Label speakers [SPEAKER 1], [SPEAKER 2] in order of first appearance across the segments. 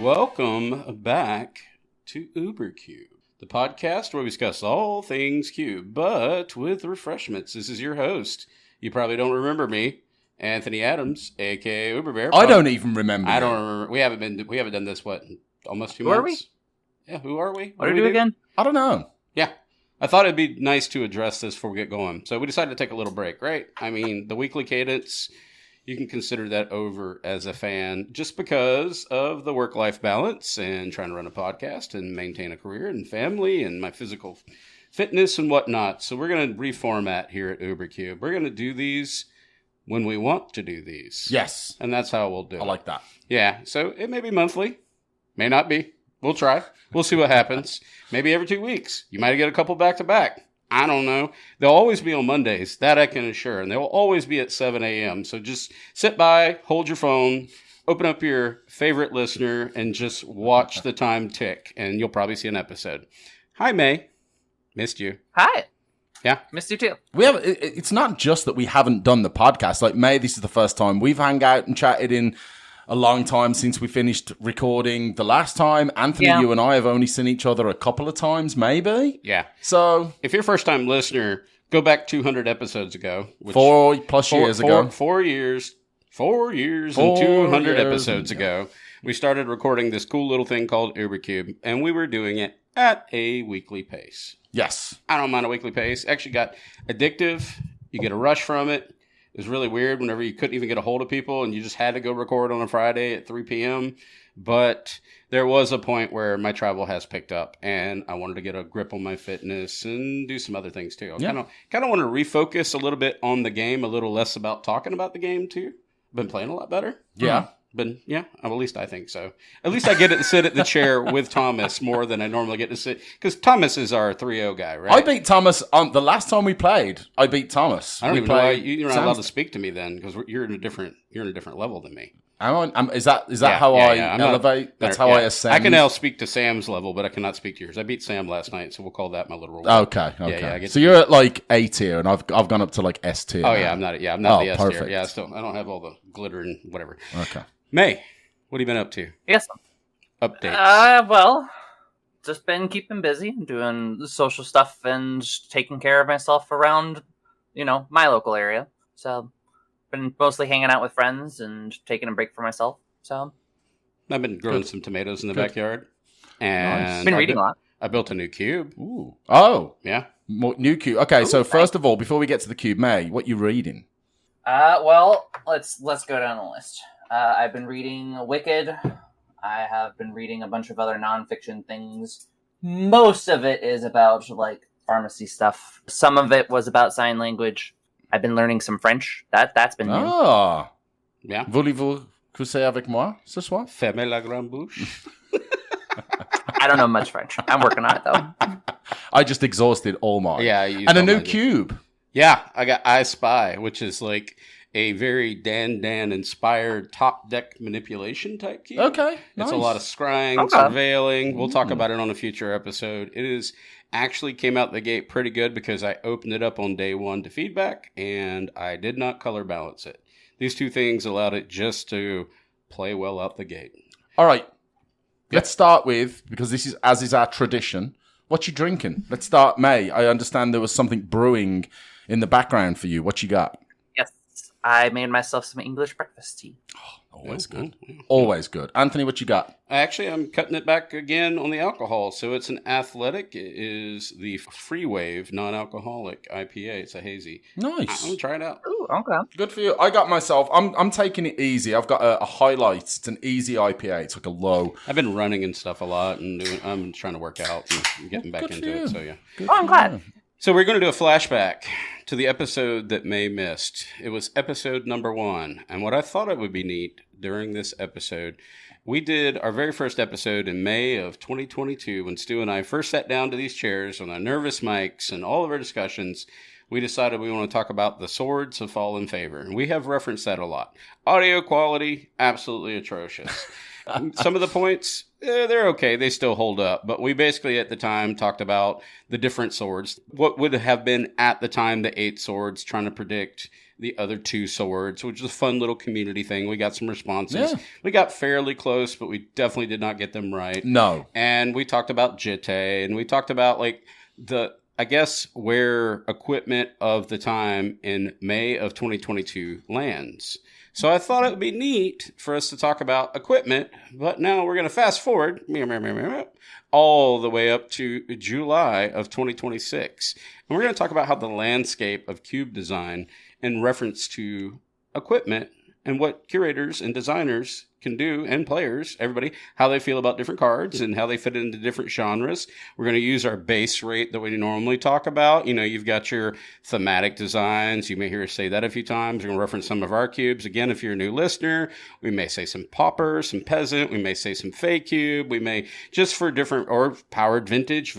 [SPEAKER 1] Welcome back to UberCube, the podcast where we discuss all things Cube, but with refreshments. This is your host. You probably don't remember me, Anthony Adams, aka Uberbear.
[SPEAKER 2] I don't even remember.
[SPEAKER 1] I don't remember. We haven't done this almost 2 months.
[SPEAKER 3] Who are we?
[SPEAKER 1] Yeah, who are we?
[SPEAKER 3] What do we do again?
[SPEAKER 2] I don't know.
[SPEAKER 1] Yeah. I thought it'd be nice to address this before we get going. So we decided to take a little break, right? I mean, the weekly cadence, you can consider that over as a fan just because of the work-life balance and trying to run a podcast and maintain a career and family and my physical fitness and whatnot. So we're going to reformat here at UberCube. We're going to do these when we want to do these.
[SPEAKER 2] Yes.
[SPEAKER 1] And that's how we'll do it.
[SPEAKER 2] I like that.
[SPEAKER 1] Yeah. So it may be monthly. May not be. We'll try. We'll see what happens. Maybe every 2 weeks. You might get a couple back-to-back. I don't know. They'll always be on Mondays. That I can assure. And they will always be at 7 a.m. So just sit by, hold your phone, open up your favorite listener, and just watch the time tick. And you'll probably see an episode. Hi, May. Missed you.
[SPEAKER 3] Hi.
[SPEAKER 1] Yeah.
[SPEAKER 3] Missed you too.
[SPEAKER 2] It's not just that we haven't done the podcast. Like, May, this is the first time we've hung out and chatted in a long time since we finished recording the last time. Anthony, you and I have only seen each other a couple of times, maybe.
[SPEAKER 1] Yeah.
[SPEAKER 2] So
[SPEAKER 1] if you're a first-time listener, go back 200 episodes ago. Which
[SPEAKER 2] 4+ years ago.
[SPEAKER 1] 4 years. 4 years and 200 episodes ago. We started recording this cool little thing called UberCube, and we were doing it at a weekly pace.
[SPEAKER 2] Yes.
[SPEAKER 1] I don't mind a weekly pace. Actually got addictive. You get a rush from it. It was really weird whenever you couldn't even get a hold of people and you just had to go record on a Friday at 3 p.m. But there was a point where my travel has picked up and I wanted to get a grip on my fitness and do some other things too. I kind of want to refocus a little bit on the game, a little less about talking about the game too. Been playing a lot better.
[SPEAKER 2] Yeah.
[SPEAKER 1] But yeah, at least I think so. At least I get to sit at the chair with Thomas more than I normally get to sit. Because Thomas is our 3-0 guy, right?
[SPEAKER 2] I beat Thomas on the last time we played. I beat Thomas.
[SPEAKER 1] I don't even know why you're not allowed to speak to me then, because you're in a different level than me.
[SPEAKER 2] Is that how I elevate? That's how I ascend.
[SPEAKER 1] I can now speak to Sam's level, but I cannot speak to yours. I beat Sam last night, so we'll call that my little role.
[SPEAKER 2] Okay. Yeah, so you're at like A tier, and I've gone up to like S tier.
[SPEAKER 1] Oh, yeah, I'm not the S tier.
[SPEAKER 2] Perfect.
[SPEAKER 1] Yeah, I don't have all the glitter and whatever.
[SPEAKER 2] Okay.
[SPEAKER 1] May, what have you been up to?
[SPEAKER 3] Yes.
[SPEAKER 1] Updates.
[SPEAKER 3] Well, just been keeping busy, doing social stuff and taking care of myself around, my local area. So, been mostly hanging out with friends and taking a break for myself. So,
[SPEAKER 1] I've been growing some tomatoes in the backyard. And
[SPEAKER 3] nice. Been reading a lot.
[SPEAKER 1] I built a new cube.
[SPEAKER 2] Ooh. Oh.
[SPEAKER 1] Yeah.
[SPEAKER 2] New cube. Okay, so first of all, before we get to the cube, May, what you reading?
[SPEAKER 3] Well, let's go down the list. I've been reading Wicked. I have been reading a bunch of other nonfiction things. Most of it is about, like, pharmacy stuff. Some of it was about sign language. I've been learning some French. That's been new.
[SPEAKER 2] Ah.
[SPEAKER 1] Yeah.
[SPEAKER 2] Voulez-vous coucher avec moi ce soir?
[SPEAKER 1] Fermez la grande bouche.
[SPEAKER 3] I don't know much French. I'm working on it, though.
[SPEAKER 2] I just exhausted all mine.
[SPEAKER 1] Yeah.
[SPEAKER 2] And a new cube.
[SPEAKER 1] Yeah. I got I Spy, which is like a very Dan inspired top deck manipulation type cube.
[SPEAKER 2] Okay, nice.
[SPEAKER 1] It's a lot of scrying, surveilling. We'll talk about it on a future episode. It is actually came out the gate pretty good because I opened it up on day one to feedback and I did not color balance it. These two things allowed it just to play well out the gate.
[SPEAKER 2] All right. Let's start with, because this is, as is our tradition, what you drinking? Let's start, May. I understand there was something brewing in the background for you. What you got?
[SPEAKER 3] I made myself some English breakfast tea.
[SPEAKER 2] Oh, always good. Always good. Anthony, what you got?
[SPEAKER 1] Actually, I'm cutting it back again on the alcohol. So it's an Athletic. It is the Free Wave non-alcoholic IPA. It's a hazy.
[SPEAKER 2] Nice.
[SPEAKER 1] I'm going to try it out.
[SPEAKER 3] Ooh, okay.
[SPEAKER 2] Good for you. I got myself, I'm taking it easy. I've got a highlight. It's an easy IPA. It's like a low.
[SPEAKER 1] I've been running and stuff a lot, and I'm trying to work out and getting back into it. So, yeah.
[SPEAKER 3] I'm glad.
[SPEAKER 1] So we're going to do a flashback to the episode that May missed. It was episode number 1. And what I thought it would be neat during this episode, we did our very first episode in May of 2022 when Stu and I first sat down to these chairs on our nervous mics and all of our discussions. We decided we want to talk about the Swords of Fallen Favor. And we have referenced that a lot. Audio quality, absolutely atrocious. Some of the points, they're okay. They still hold up. But we basically at the time talked about the different swords. What would have been at the time the 8 swords, trying to predict the other two swords, which is a fun little community thing. We got some responses.
[SPEAKER 2] Yeah.
[SPEAKER 1] We got fairly close, but we definitely did not get them right.
[SPEAKER 2] No.
[SPEAKER 1] And we talked about Jitte, and we talked about like I guess where equipment of the time in May of 2022 lands. So I thought it would be neat for us to talk about equipment, but now we're going to fast forward all the way up to July of 2026. And we're going to talk about how the landscape of cube design in reference to equipment and what curators and designers can do, and players, everybody, how they feel about different cards and how they fit into different genres. We're going to use our base rate that we normally talk about. You know, you've got your thematic designs. You may hear us say that a few times. We're going to reference some of our cubes. Again, if you're a new listener, we may say some pauper, some peasant. We may say some fey cube. We may, just for different, or powered vintage,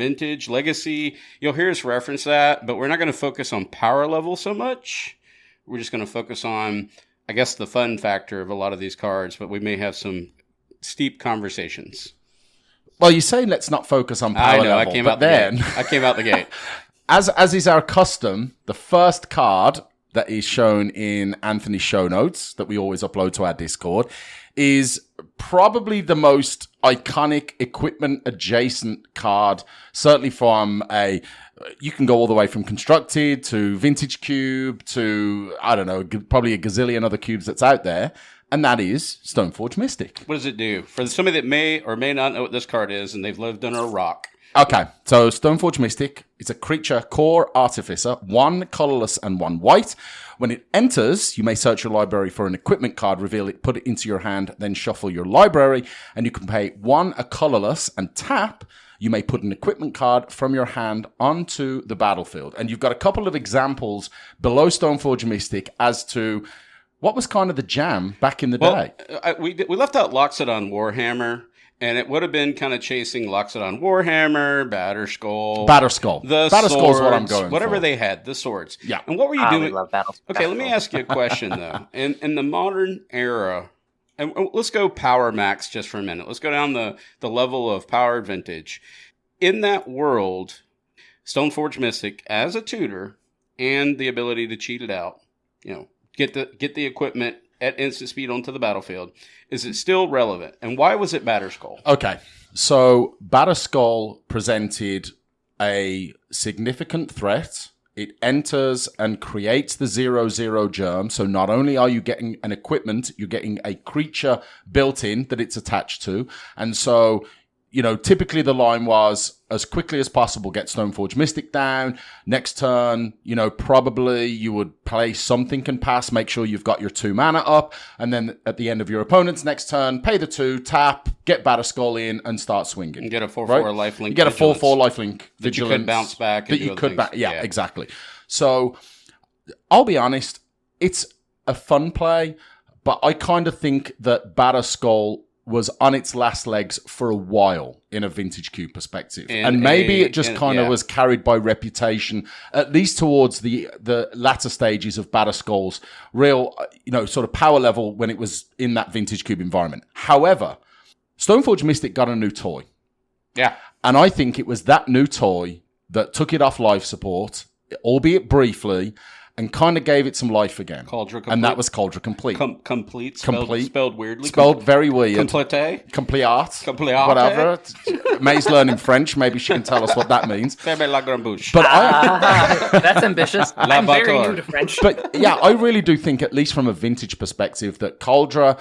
[SPEAKER 1] legacy. You'll hear us reference that, but we're not going to focus on power level so much. We're just going to focus on, I guess, the fun factor of a lot of these cards, but we may have some steep conversations.
[SPEAKER 2] Well, you're saying let's not focus on power level.
[SPEAKER 1] I came out the gate.
[SPEAKER 2] As is our custom, the first card that is shown in Anthony's show notes that we always upload to our Discord is probably the most iconic equipment adjacent card, certainly from you can go all the way from constructed to vintage cube to, I don't know, probably a gazillion other cubes that's out there. And that is Stoneforge Mystic.
[SPEAKER 1] What does it do? For somebody that may or may not know what this card is and they've lived under a rock.
[SPEAKER 2] Okay, so Stoneforge Mystic is a creature core artificer, 1 colorless and 1 white. When it enters, you may search your library for an equipment card, reveal it, put it into your hand, then shuffle your library, and you can pay 1 a colorless and tap. You may put an equipment card from your hand onto the battlefield. And you've got a couple of examples below Stoneforge Mystic as to what was kind of the jam back in the day.
[SPEAKER 1] We left out Loxodon Warhammer, and it would have been kind of chasing Loxodon Warhammer, Batterskull. The
[SPEAKER 2] Batterskull
[SPEAKER 1] swords,
[SPEAKER 2] is what I'm going
[SPEAKER 1] whatever
[SPEAKER 2] for.
[SPEAKER 1] they had, the swords.
[SPEAKER 2] Yeah.
[SPEAKER 1] And what were you doing?
[SPEAKER 3] We love Battleskull.
[SPEAKER 1] Okay, let me ask you a question, though. In the modern era, and let's go Power Max just for a minute. Let's go down the level of Powered Vintage. In that world, Stoneforge Mystic as a tutor and the ability to cheat it out, get the equipment at instant speed onto the battlefield, is it still relevant? And why was it Batterskull?
[SPEAKER 2] Okay, so Batterskull presented a significant threat. It enters and creates the 0/0 germ. So not only are you getting an equipment, you're getting a creature built in that it's attached to. And so, typically the line was as quickly as possible, get Stoneforge Mystic down. Next turn, probably you would play Something Can Pass, make sure you've got your 2 mana up. And then at the end of your opponent's next turn, pay the 2, tap, get Batterskull in and start swinging.
[SPEAKER 1] And get a 4/4 lifelink.
[SPEAKER 2] You get a 4/4 lifelink vigilance.
[SPEAKER 1] That you could bounce back. And
[SPEAKER 2] yeah, exactly. So I'll be honest, it's a fun play, but I kind of think that Batterskull was on its last legs for a while in a vintage cube perspective. And maybe it just kind of was carried by reputation, at least towards the latter stages of Batterskull's real, sort of power level when it was in that vintage cube environment. However, Stoneforge Mystic got a new toy.
[SPEAKER 1] Yeah.
[SPEAKER 2] And I think it was that new toy that took it off life support, albeit briefly, and kind of gave it some life again.
[SPEAKER 1] Cauldron Complete.
[SPEAKER 2] And that was Cauldron Complete.
[SPEAKER 1] Complete. Spelled weirdly.
[SPEAKER 2] Spelled very weird.
[SPEAKER 1] Complete.
[SPEAKER 2] Complete. Whatever. May's learning French. Maybe she can tell us what that means.
[SPEAKER 1] But
[SPEAKER 3] that's ambitious. I'm very new to French.
[SPEAKER 2] But yeah, I really do think, at least from a vintage perspective, that Cauldron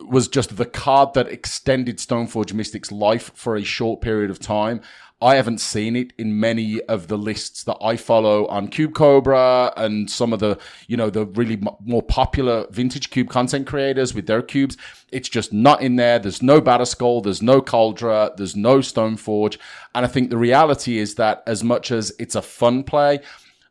[SPEAKER 2] was just the card that extended Stoneforge Mystic's life for a short period of time. I haven't seen it in many of the lists that I follow on Cube Cobra and some of the, the really more popular vintage cube content creators with their cubes. It's just not in there. There's no Batterskull. There's no Cauldron. There's no Stoneforge. And I think the reality is that as much as it's a fun play,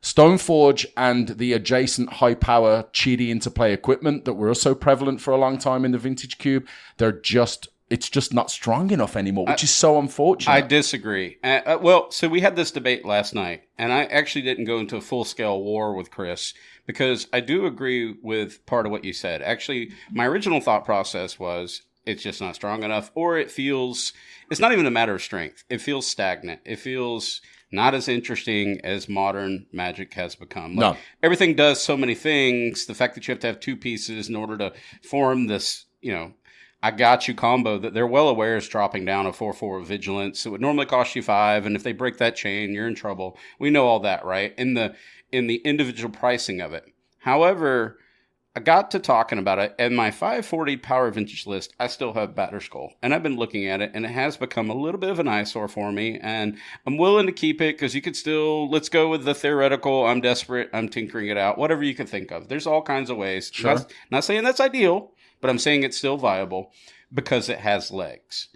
[SPEAKER 2] Stoneforge and the adjacent high-power cheaty interplay equipment that were so prevalent for a long time in the vintage cube, it's just not strong enough anymore, which is so unfortunate.
[SPEAKER 1] I disagree. So we had this debate last night, and I actually didn't go into a full-scale war with Chris because I do agree with part of what you said. Actually, my original thought process was it's just not strong enough, or it's not even a matter of strength. It feels stagnant. It feels not as interesting as modern Magic has become.
[SPEAKER 2] No.
[SPEAKER 1] Everything does so many things. The fact that you have to have 2 pieces in order to form this, I got you combo that they're well aware is dropping down a 4/4 vigilance. It would normally cost you 5, and if they break that chain, you're in trouble. We know all that, right? In the individual pricing of it. However, I got to talking about it, and my 540 Power Vintage list, I still have Batterskull, and I've been looking at it, and it has become a little bit of an eyesore for me, and I'm willing to keep it, because you could still, let's go with the theoretical, I'm desperate, I'm tinkering it out, whatever you can think of. There's all kinds of ways.
[SPEAKER 2] Sure.
[SPEAKER 1] Not saying that's ideal, but I'm saying it's still viable, because it has legs.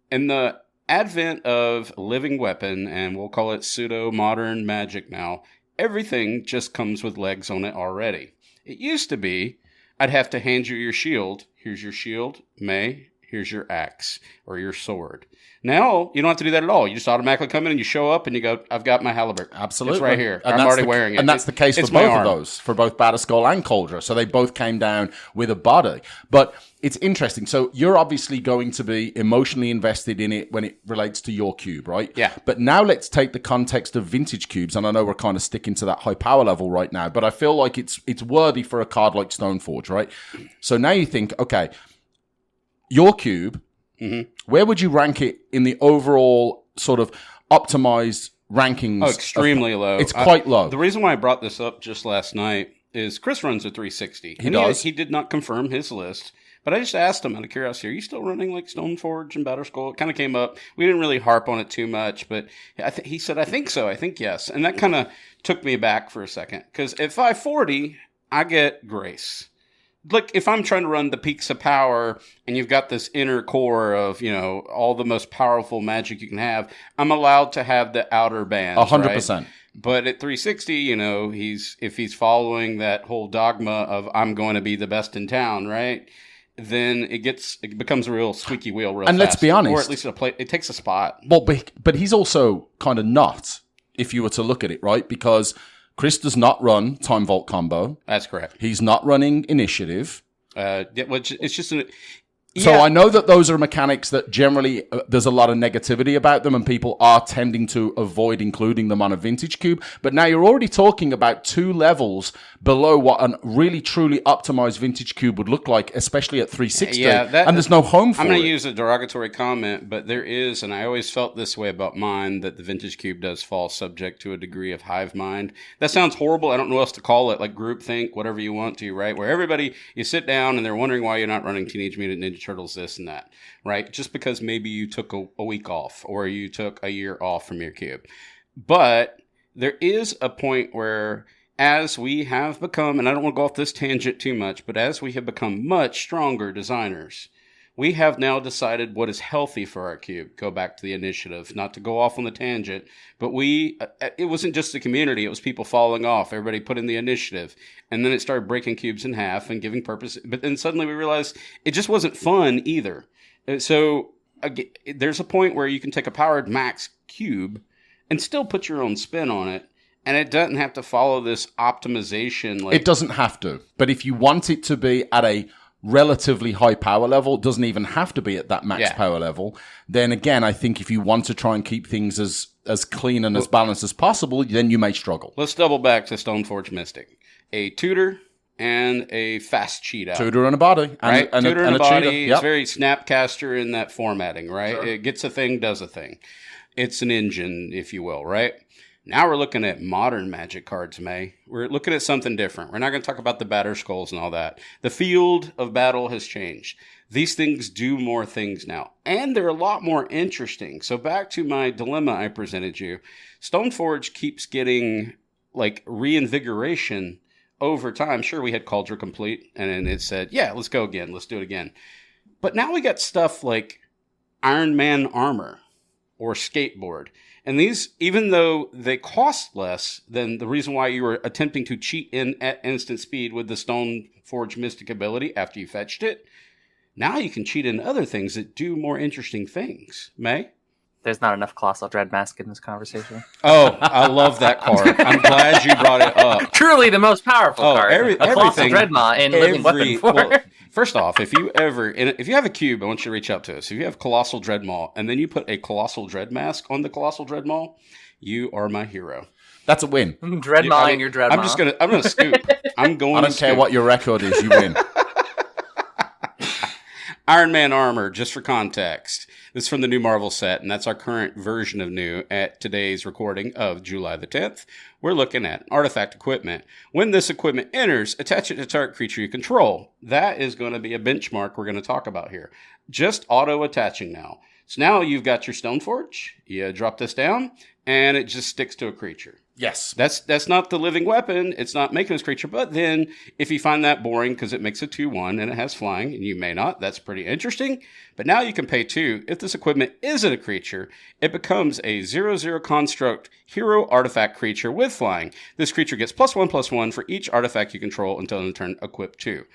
[SPEAKER 1] And the advent of living weapon, and we'll call it pseudo-modern Magic now, everything just comes with legs on it already. It used to be, I'd have to hand you your shield. Here's your shield, May. Here's your axe or your sword. Now, you don't have to do that at all. You just automatically come in and you show up and you go, I've got my halberd.
[SPEAKER 2] Absolutely.
[SPEAKER 1] It's right here.
[SPEAKER 2] And
[SPEAKER 1] I'm already wearing it.
[SPEAKER 2] And that's the case for both of those, for both Batterskull and Cauldron. So they both came down with a body. But it's interesting. So you're obviously going to be emotionally invested in it when it relates to your cube, right?
[SPEAKER 1] Yeah.
[SPEAKER 2] But now let's take the context of vintage cubes. And I know we're kind of sticking to that high power level right now, but I feel like it's worthy for a card like Stoneforge, right? So now you think, okay, your cube, where would you rank it in the overall sort of optimized rankings?
[SPEAKER 1] Oh, extremely low.
[SPEAKER 2] It's quite low.
[SPEAKER 1] The reason why I brought this up just last night is Chris runs a 360.
[SPEAKER 2] He does.
[SPEAKER 1] He did not confirm his list, but I just asked him out of curiosity, are you still running like Stoneforge and Batterskull? It kind of came up. We didn't really harp on it too much, but he said, I think so. I think yes. And that kind of took me back for a second, because at 540, I get Grace. Look, if I'm trying to run the peaks of power and you've got this inner core of, all the most powerful magic you can have, I'm allowed to have the outer bands.
[SPEAKER 2] 100%.
[SPEAKER 1] Right? But at 360, if he's following that whole dogma of I'm going to be the best in town, right? Then it becomes a real squeaky wheel real
[SPEAKER 2] and
[SPEAKER 1] fast.
[SPEAKER 2] Let's be honest.
[SPEAKER 1] Or at least it takes a spot.
[SPEAKER 2] Well, but he's also kind of not, if you were to look at it, right? Because Chris does not run Time Vault combo.
[SPEAKER 1] That's correct.
[SPEAKER 2] He's not running Initiative.
[SPEAKER 1] It's just an...
[SPEAKER 2] So
[SPEAKER 1] yeah.
[SPEAKER 2] I know that those are mechanics that generally there's a lot of negativity about them and people are tending to avoid including them on a vintage cube. But now you're already talking about 2 levels below what a really truly optimized vintage cube would look like, especially at 360. Yeah, and there's no home for it.
[SPEAKER 1] I'm going to use a derogatory comment, but there is, and I always felt this way about mine, that the vintage cube does fall subject to a degree of hive mind. That sounds horrible. I don't know what else to call it, like groupthink, whatever you want to, right? Where everybody, you sit down and they're wondering why you're not running Teenage Mutant Ninja Turtles, this and that, right? Just because maybe you took a week off or you took a year off from your cube. But there is a point where, as we have become, and I don't want to go off this tangent too much, but as we have become much stronger designers, we have now decided what is healthy for our cube. Go back to the initiative, not to go off on the tangent, but it wasn't just the community, it was people falling off. Everybody put in the initiative, and then it started breaking cubes in half and giving purpose. But then suddenly we realized it just wasn't fun either. So again, there's a point where you can take a powered max cube and still put your own spin on it. And it doesn't have to follow this optimization.
[SPEAKER 2] It doesn't have to. But if you want it to be at a relatively high power level, doesn't even have to be at that max power level, then again, I think if you want to try and keep things as clean and as balanced as possible, then you may struggle.
[SPEAKER 1] Let's double back to Stoneforge Mystic. A tutor and a fast cheat out.
[SPEAKER 2] Tutor and a body.
[SPEAKER 1] Right? Tutor and a body.
[SPEAKER 2] Yep.
[SPEAKER 1] It's very Snapcaster in that formatting, right?
[SPEAKER 2] Sure.
[SPEAKER 1] It gets a thing, does a thing. It's an engine, if you will, right? Now we're looking at modern Magic cards, May. We're looking at something different. We're not going to talk about the Batterskulls and all that. The field of battle has changed. These things do more things now. And they're a lot more interesting. So back to my dilemma I presented you. Stoneforge keeps getting, reinvigoration over time. Sure, we had Cauldron Complete, and then it said, yeah, let's go again. Let's do it again. But now we got stuff like Iron Man armor or skateboard. And these, even though they cost less than the reason why you were attempting to cheat in at instant speed with the Stoneforge Mystic ability after you fetched it, now you can cheat in other things that do more interesting things. May?
[SPEAKER 3] There's not enough Colossal Dreadmask in this conversation.
[SPEAKER 1] Oh, I love that card. I'm glad you brought it up.
[SPEAKER 3] Truly the most powerful card.
[SPEAKER 1] Everything.
[SPEAKER 3] Colossal Dreadmaw in Living Weapon 4.
[SPEAKER 1] Well, First off, if you have a cube, I want you to reach out to us. If you have Colossal Dread Maul, and then you put a Colossal Dread Mask on the Colossal Dread Maul, you are my hero.
[SPEAKER 2] That's a win.
[SPEAKER 3] Dreadmawing your Dreadmaw.
[SPEAKER 1] I'm gonna scoop. I don't
[SPEAKER 2] care what your record is, you win.
[SPEAKER 1] Iron Man armor, just for context. This is from the new Marvel set, and that's our current version of new at today's recording of July the 10th. We're looking at artifact equipment. When this equipment enters, attach it to target creature you control. That is going to be a benchmark we're going to talk about here. Just auto-attaching now. So now you've got your Stoneforge. You drop this down, and it just sticks to a creature.
[SPEAKER 2] Yes.
[SPEAKER 1] That's not the living weapon. It's not making this creature. But then if you find that boring because it makes a 2/1 and it has flying, and you may not, that's pretty interesting. But now you can pay 2. If this equipment isn't a creature, it becomes a 0/0 construct hero artifact creature with flying. This creature gets +1/+1 for each artifact you control until in turn equip 2.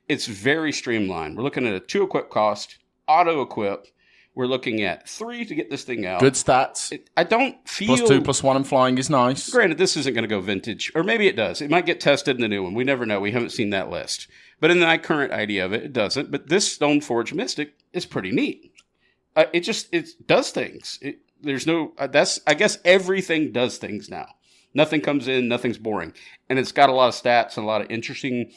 [SPEAKER 1] It's very streamlined. We're looking at a 2 equip cost, auto equip. We're looking at 3 to get this thing out.
[SPEAKER 2] Good stats.
[SPEAKER 1] I don't feel...
[SPEAKER 2] +2/+1 and flying is nice.
[SPEAKER 1] Granted, this isn't going to go vintage. Or maybe it does. It might get tested in the new one. We never know. We haven't seen that list. But in my current idea of it, it doesn't. But this Stoneforge Mystic is pretty neat. It does things. I guess everything does things now. Nothing comes in. Nothing's boring. And it's got a lot of stats and a lot of interesting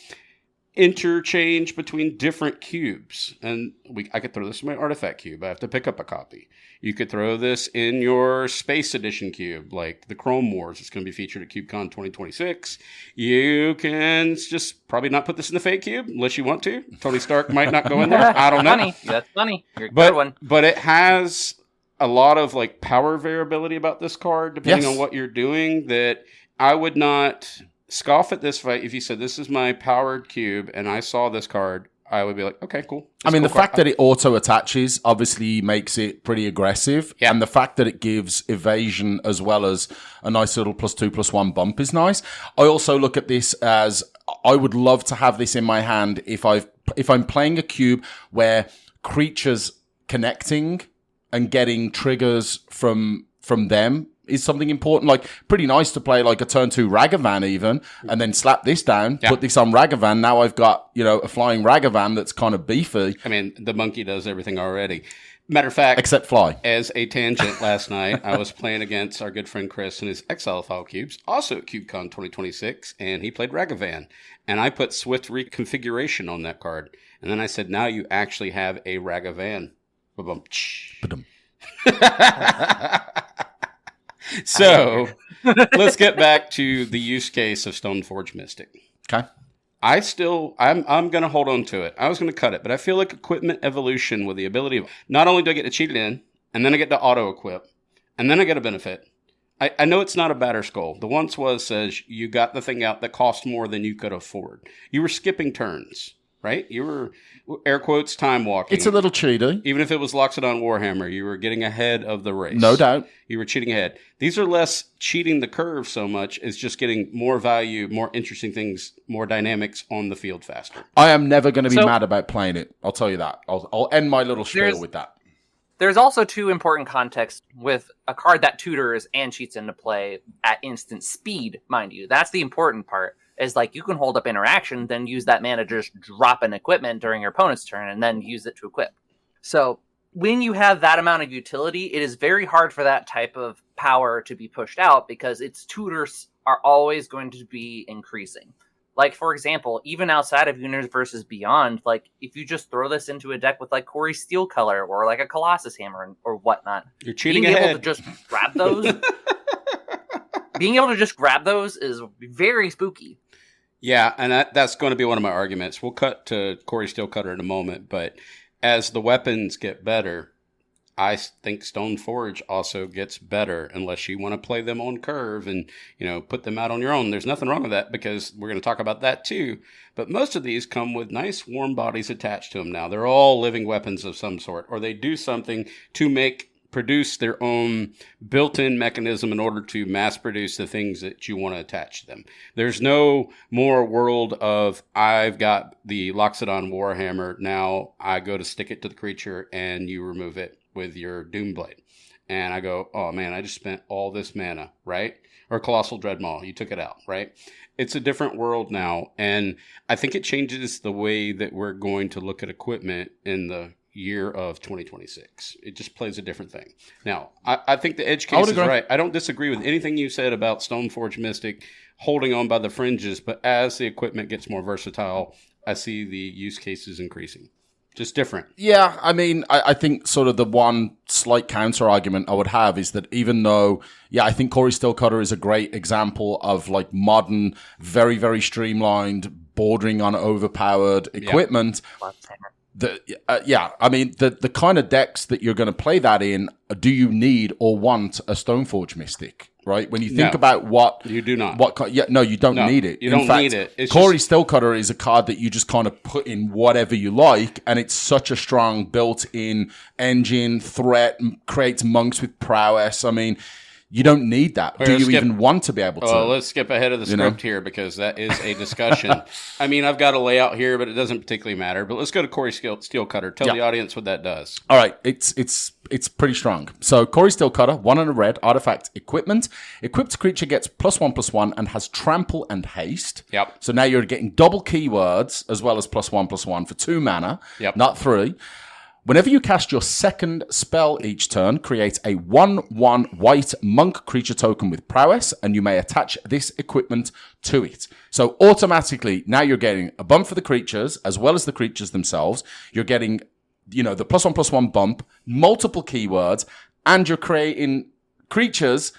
[SPEAKER 1] interchange between different cubes. And I could throw this in my artifact cube. I have to pick up a copy. You could throw this in your Space Edition cube, like the Chrome Wars. It's going to be featured at CubeCon 2026. You can just probably not put this in the fake cube unless you want to. Tony Stark might not go in there. I don't know.
[SPEAKER 3] Funny. That's funny. You're a good one.
[SPEAKER 1] But it has a lot of like power variability about this card, depending on what you're doing, that I would not scoff at this fight. If you said, this is my powered cube, and I saw this card, I would be like, okay, cool.
[SPEAKER 2] I mean, the fact that it auto-attaches obviously makes it pretty aggressive. Yeah. And the fact that it gives evasion as well as a nice little +2/+1 bump is nice. I also look at this as, I would love to have this in my hand if I'm playing a cube where creatures connecting and getting triggers from them is something important. Like, pretty nice to play like a turn 2 Ragavan even, and then slap this down, put this on Ragavan. Now I've got, a flying Ragavan that's kind of beefy.
[SPEAKER 1] I mean, the monkey does everything already. Matter of fact,
[SPEAKER 2] except fly.
[SPEAKER 1] As a tangent, last night I was playing against our good friend Chris and his Exile File cubes, also at CubeCon 2026, and he played Ragavan. And I put Swift Reconfiguration on that card. And then I said, now you actually have a Ragavan. Ba-bum. Ba-dum. So, let's get back to the use case of Stoneforge Mystic.
[SPEAKER 2] Okay.
[SPEAKER 1] I'm going to hold on to it. I was going to cut it, but I feel like equipment evolution with the ability of, not only do I get to cheat it in, and then I get to auto-equip, and then I get a benefit. I know it's not a batter skull. The once was says you got the thing out that cost more than you could afford. You were skipping turns, right? You were, air quotes, time walking.
[SPEAKER 2] It's a little cheaty.
[SPEAKER 1] Even if it was Loxodon Warhammer, you were getting ahead of the race.
[SPEAKER 2] No doubt.
[SPEAKER 1] You were cheating ahead. These are less cheating the curve so much as just getting more value, more interesting things, more dynamics on the field faster.
[SPEAKER 2] I am never going to be mad about playing it. I'll tell you that. I'll end my little spiel with that.
[SPEAKER 3] There's also 2 important contexts with a card that tutors and cheats into play at instant speed, mind you. That's the important part. Is like, you can hold up interaction, then use that mana to just drop an equipment during your opponent's turn, and then use it to equip. So when you have that amount of utility, it is very hard for that type of power to be pushed out, because its tutors are always going to be increasing. Like, for example, even outside of Universe versus Beyond, like, if you just throw this into a deck with, like, Corey Steel Color or, like, a Colossus Hammer or whatnot,
[SPEAKER 1] you're cheating
[SPEAKER 3] being
[SPEAKER 1] ahead.
[SPEAKER 3] able to just grab those... being able to just grab those is very spooky.
[SPEAKER 1] Yeah, and that's going to be one of my arguments. We'll cut to Corey Steelcutter in a moment, but as the weapons get better, I think Stoneforge also gets better, unless you want to play them on curve and, put them out on your own. There's nothing wrong with that, because we're going to talk about that too. But most of these come with nice warm bodies attached to them now. They're all living weapons of some sort, or they do something to produce their own built-in mechanism in order to mass produce the things that you want to attach to them. There's no more world of, I've got the Loxodon Warhammer, now I go to stick it to the creature and you remove it with your Doomblade. And I go, oh man, I just spent all this mana, right? Or Colossal Dreadmaw, you took it out, right? It's a different world now. And I think it changes the way that we're going to look at equipment in the year of 2026. It just plays a different thing. Now, I think the edge case is right. I don't disagree with anything you said about Stoneforge Mystic holding on by the fringes, but as the equipment gets more versatile, I see the use cases increasing. Just different.
[SPEAKER 2] Yeah, I mean, I think sort of the one slight counter argument I would have is that even though, I think Corey Stillcutter is a great example of like modern, very, very streamlined, bordering on overpowered equipment. I mean, the kind of decks that you're going to play that in, do you need or want a Stoneforge Mystic? Right? When you think about what...
[SPEAKER 1] You do not.
[SPEAKER 2] You don't need it.
[SPEAKER 1] You don't need it.
[SPEAKER 2] It's Corey Stillcutter is a card that you just kind of put in whatever you like, and it's such a strong built-in engine, threat, creates monks with prowess. I mean... You don't need that. Do you even want to be able to?
[SPEAKER 1] Well, let's skip ahead of the script here because that is a discussion. I mean, I've got a layout here, but it doesn't particularly matter. But let's go to Corey Steelcutter. Tell the audience what that does.
[SPEAKER 2] All right. It's pretty strong. So Corey Steelcutter, 1 and a red, artifact equipment. Equipped creature gets +1/+1 and has trample and haste.
[SPEAKER 1] Yep.
[SPEAKER 2] So now you're getting double keywords as well as +1/+1 for 2 mana, not 3. Whenever you cast your second spell each turn, create a 1/1 white monk creature token with prowess, and you may attach this equipment to it. So automatically, now you're getting a bump for the creatures, as well as the creatures themselves. You're getting, the +1/+1 bump, multiple keywords, and you're creating creatures,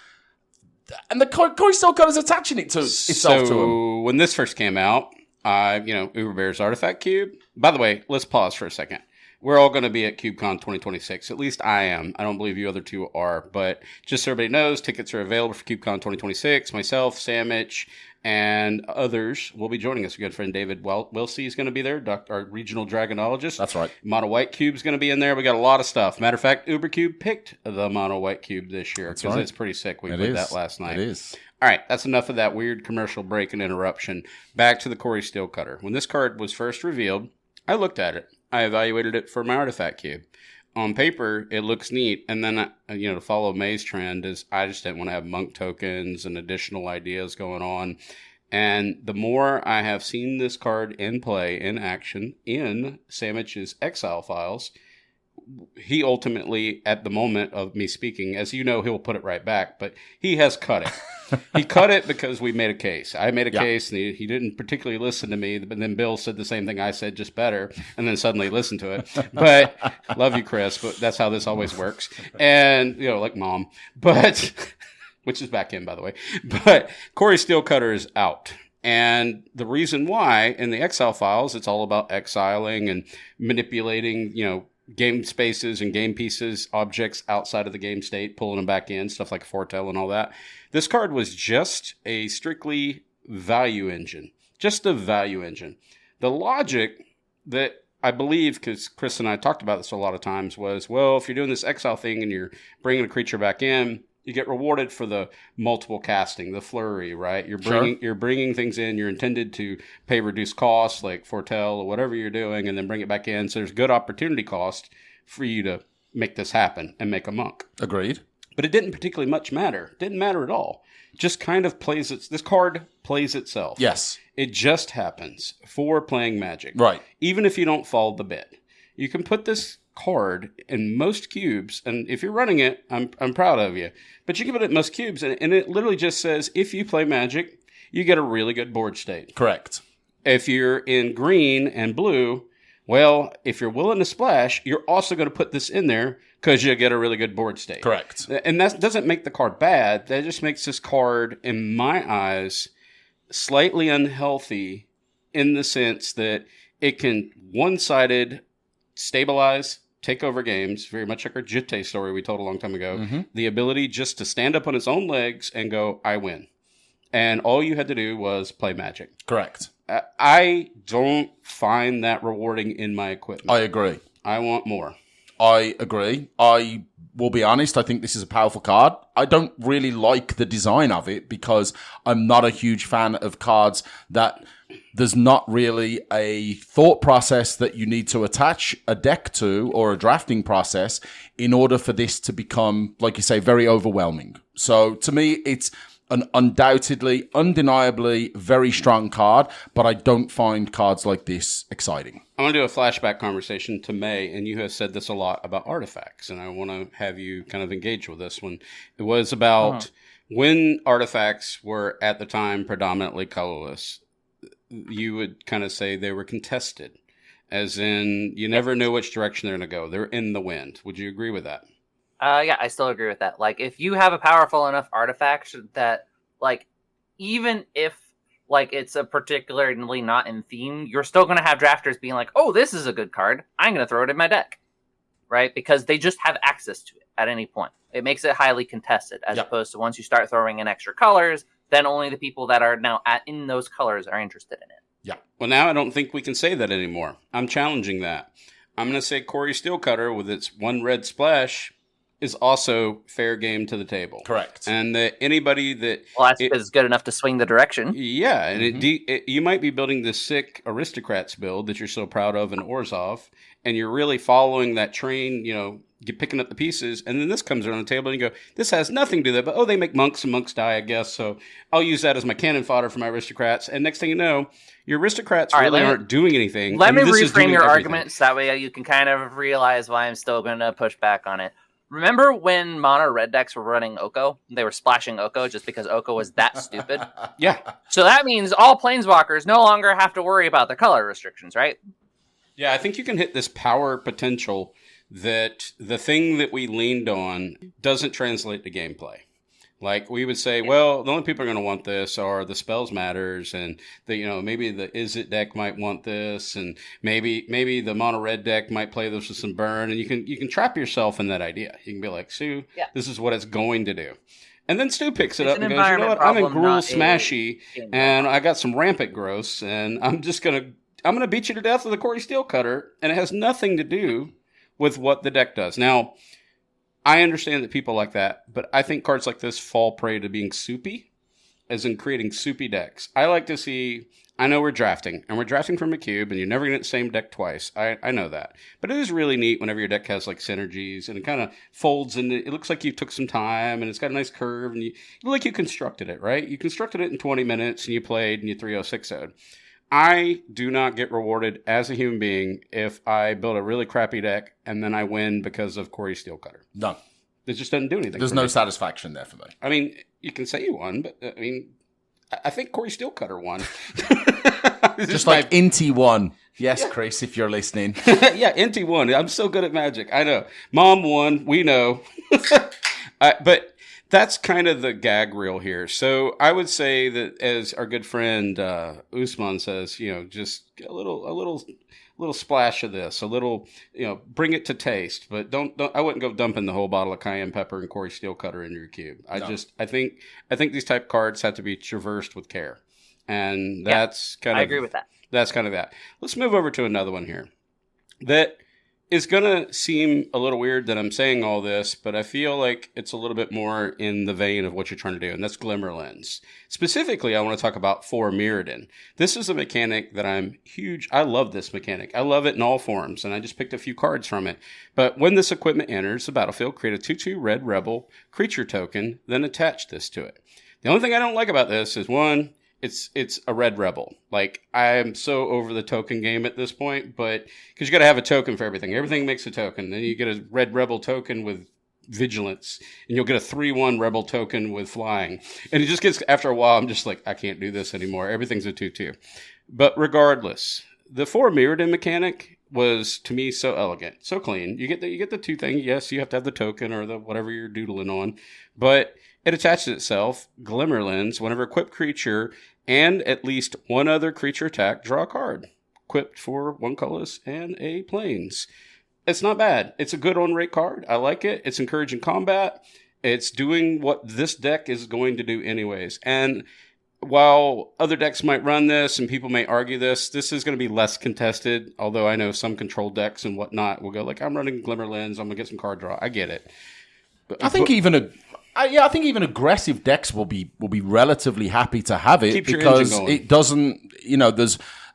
[SPEAKER 2] and the Corey Stillcutter is attaching it to itself to them.
[SPEAKER 1] So when this first came out, Uber Bear's Artifact Cube. By the way, let's pause for a second. We're all going to be at CubeCon 2026. At least I am. I don't believe you other two are. But just so everybody knows, tickets are available for CubeCon 2026. Myself, Samich, and others will be joining us. Our good friend David Wilsey is going to be there, our regional dragonologist.
[SPEAKER 2] That's right.
[SPEAKER 1] Mono White Cube is going to be in there. We got a lot of stuff. Matter of fact, Uber Cube picked the Mono White Cube this year because it's pretty sick. We played that last night.
[SPEAKER 2] It is.
[SPEAKER 1] All right, that's enough of that weird commercial break and interruption. Back to the Corey Steelcutter. When this card was first revealed, I looked at it. I evaluated it for my artifact cube. On paper, it looks neat. And then, to follow May's trend is I just didn't want to have monk tokens and additional ideas going on. And the more I have seen this card in play, in action, in Samich's Exile files, he ultimately, at the moment of me speaking, as you know, he'll put it right back, but he has cut it. He cut it because we made a case. I made a case, and he didn't particularly listen to me, but then Bill said the same thing I said, just better, and then suddenly listened to it. But, love you, Chris, but that's how this always works. And, like mom. But, which is back in, by the way. But Corey Steelcutter is out. And the reason why, in the Exile files, it's all about exiling and manipulating, game spaces and game pieces, objects outside of the game state, pulling them back in, stuff like Foretell and all that. This card was just a strictly value engine. Just a value engine. The logic that I believe, because Chris and I talked about this a lot of times, was, well, if you're doing this exile thing and you're bringing a creature back in, you get rewarded for the multiple casting, the flurry, right? You're bringing things in. You're intended to pay reduced costs like Foretell or whatever you're doing, and then bring it back in. So there's good opportunity cost for you to make this happen and make a monk.
[SPEAKER 2] Agreed.
[SPEAKER 1] But it didn't particularly much matter. It didn't matter at all. It just kind of plays this card plays itself.
[SPEAKER 2] Yes.
[SPEAKER 1] It just happens for playing Magic.
[SPEAKER 2] Right.
[SPEAKER 1] Even if you don't follow the bit. You can put this card in most cubes, and if you're running it, I'm proud of you. But you give it at most cubes, and it literally just says, if you play Magic, you get a really good board state.
[SPEAKER 2] Correct.
[SPEAKER 1] If you're in green and blue, well, if you're willing to splash, you're also going to put this in there because you get a really good board state.
[SPEAKER 2] Correct.
[SPEAKER 1] And that doesn't make the card bad. That just makes this card, in my eyes, slightly unhealthy in the sense that it can one-sided stabilize, take over games, very much like our Jitte story we told a long time ago. Mm-hmm. The ability just to stand up on its own legs and go, I win. And all you had to do was play Magic.
[SPEAKER 2] Correct.
[SPEAKER 1] I don't find that rewarding in my equipment.
[SPEAKER 2] I agree.
[SPEAKER 1] I want more.
[SPEAKER 2] I agree. I will be honest, I think this is a powerful card. I don't really like the design of it because I'm not a huge fan of cards that there's not really a thought process that you need to attach a deck to or a drafting process in order for this to become, like you say, very overwhelming. So to me, it's an undoubtedly, undeniably very strong card, but I don't find cards like this exciting.
[SPEAKER 1] I want to do a flashback conversation to May, and you have said this a lot about artifacts, and I want to have you kind of engage with this one. It was about when artifacts were at the time predominantly colorless, you would kind of say they were contested, as in you never know which direction they're going to go. They're in the wind. Would you agree with that?
[SPEAKER 3] Yeah, I still agree with that. Like, if you have a powerful enough artifact that, like, even if, like, it's a particularly not in theme, you're still going to have drafters being like, oh, this is a good card. I'm going to throw it in my deck. Right? Because they just have access to it at any point. It makes it highly contested, as opposed to once you start throwing in extra colors, then only the people that are now in those colors are interested in it.
[SPEAKER 2] Yeah.
[SPEAKER 1] Well, now I don't think we can say that anymore. I'm challenging that. I'm going to say Corey Steelcutter with its one red splash is also fair game to the table.
[SPEAKER 2] Correct.
[SPEAKER 1] And that anybody that...
[SPEAKER 3] Well, that's because it's good enough to swing the direction.
[SPEAKER 1] Yeah, and you might be building this sick Aristocrats build that you're so proud of in Orzhov, and you're really following that train, you know, you're picking up the pieces, and then this comes around the table, and you go, this has nothing to do with that, but, they make monks, and monks die, I guess, so I'll use that as my cannon fodder for my Aristocrats, and next thing you know, your Aristocrats aren't doing anything.
[SPEAKER 3] Let me reframe your argument, so that way you can kind of realize why I'm still going to push back on it. Remember when mono red decks were running Oko? They were splashing Oko just because Oko was that stupid?
[SPEAKER 1] Yeah.
[SPEAKER 3] So that means all Planeswalkers no longer have to worry about the color restrictions, right?
[SPEAKER 1] Yeah, I think you can hit this power potential that the thing that we leaned on doesn't translate to gameplay. Like, we would say, well, the only people are going to want this are the spells matters, and maybe the Izzet deck might want this, and maybe the mono red deck might play this with some burn, and you can trap yourself in that idea. You can be like, Stu, this is what it's going to do. And then Stu picks it up and goes, you know what, I'm in Gruul Smashy, and I got some Rampant Growths, and I'm going to beat you to death with a Corey Steelcutter, and it has nothing to do with what the deck does. Now, I understand that people like that, but I think cards like this fall prey to being soupy, as in creating soupy decks. I like to see, I know we're drafting, and we're drafting from a cube, and you're never going to get the same deck twice. I know that. But it is really neat whenever your deck has like synergies, and it kind of folds, and it looks like you took some time, and it's got a nice curve, and you constructed it, right? You constructed it in 20 minutes, and you played, and you 3-0-6-0'd. I do not get rewarded as a human being if I build a really crappy deck and then I win because of Corey Steelcutter.
[SPEAKER 2] No.
[SPEAKER 1] It just doesn't do anything.
[SPEAKER 2] There's no satisfaction there for me.
[SPEAKER 1] I mean, you can say you won, but I think Corey Steelcutter won.
[SPEAKER 2] Just like Inti won. Yes, yeah. Chris, if you're listening.
[SPEAKER 1] Yeah, Inti won. I'm so good at Magic. I know. Mom won. We know. But that's kind of the gag reel here. So I would say that, as our good friend Usman says, just a little splash of this, a little, bring it to taste, but don't. I wouldn't go dumping the whole bottle of cayenne pepper and Corey Steelcutter into your cube. I think these type cards have to be traversed with care, and that's I agree with that. That's kind of that. Let's move over to another one here. That is going to seem a little weird that I'm saying all this, but I feel like it's a little bit more in the vein of what you're trying to do, and that's Glimmerlands. Specifically, I want to talk about 4 Mirrodin. This is a mechanic that I'm huge. I love this mechanic. I love it in all forms, and I just picked a few cards from it. But when this equipment enters the battlefield, create a 2/2 red rebel creature token, then attach this to it. The only thing I don't like about this is, one, it's a red rebel. Like, I'm so over the token game at this point, but because you got to have a token for everything. Everything makes a token. Then you get a red rebel token with vigilance, and you'll get a 3/1 rebel token with flying. And it just gets, after a while, I'm just like, I can't do this anymore. Everything's a 2/2. But regardless, the 4 Mirrodin mechanic was, to me, so elegant, so clean. You get the 2 thing. Yes, you have to have the token or the whatever you're doodling on, but it attaches itself. Glimmerlands, whenever equipped creature and at least one other creature attack, draw a card. Equipped for 1 colorless and a plains. It's not bad. It's a good on-rate card. I like it. It's encouraging combat. It's doing what this deck is going to do anyways. And while other decks might run this and people may argue this is going to be less contested. Although I know some control decks and whatnot will go like, I'm running Glimmerlands. I'm going to get some card draw. I get it.
[SPEAKER 2] I think even I think even aggressive decks will be relatively happy to have it
[SPEAKER 1] Keeps your
[SPEAKER 2] because
[SPEAKER 1] engine going.
[SPEAKER 2] it doesn't,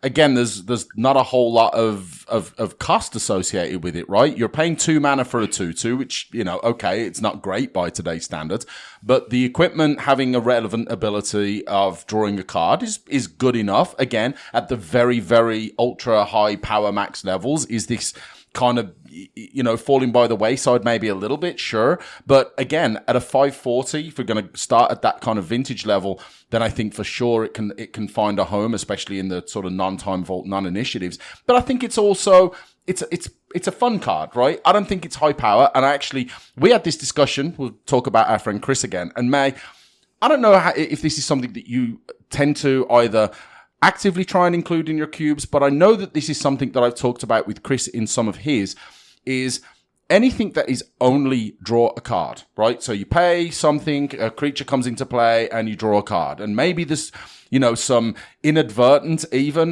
[SPEAKER 2] there's not a whole lot of cost associated with it, right? You're paying 2 mana for a 2/2, which, okay, it's not great by today's standards, but the equipment having a relevant ability of drawing a card is good enough. Again, at the very, very ultra high power max levels, is this kind of, falling by the wayside maybe a little bit, sure. But again, at a 540, if we're going to start at that kind of vintage level, then I think for sure it can find a home, especially in the sort of non-time vault, non-initiatives. But I think it's also, it's a fun card, right? I don't think it's high power. And we had this discussion. We'll talk about our friend Chris again. And May, I don't know if this is something that you tend to either actively try and include in your cubes, but I know that this is something that I've talked about with Chris in some of his, is anything that is only draw a card, right? So you pay something, a creature comes into play, and you draw a card. And maybe there's, some inadvertent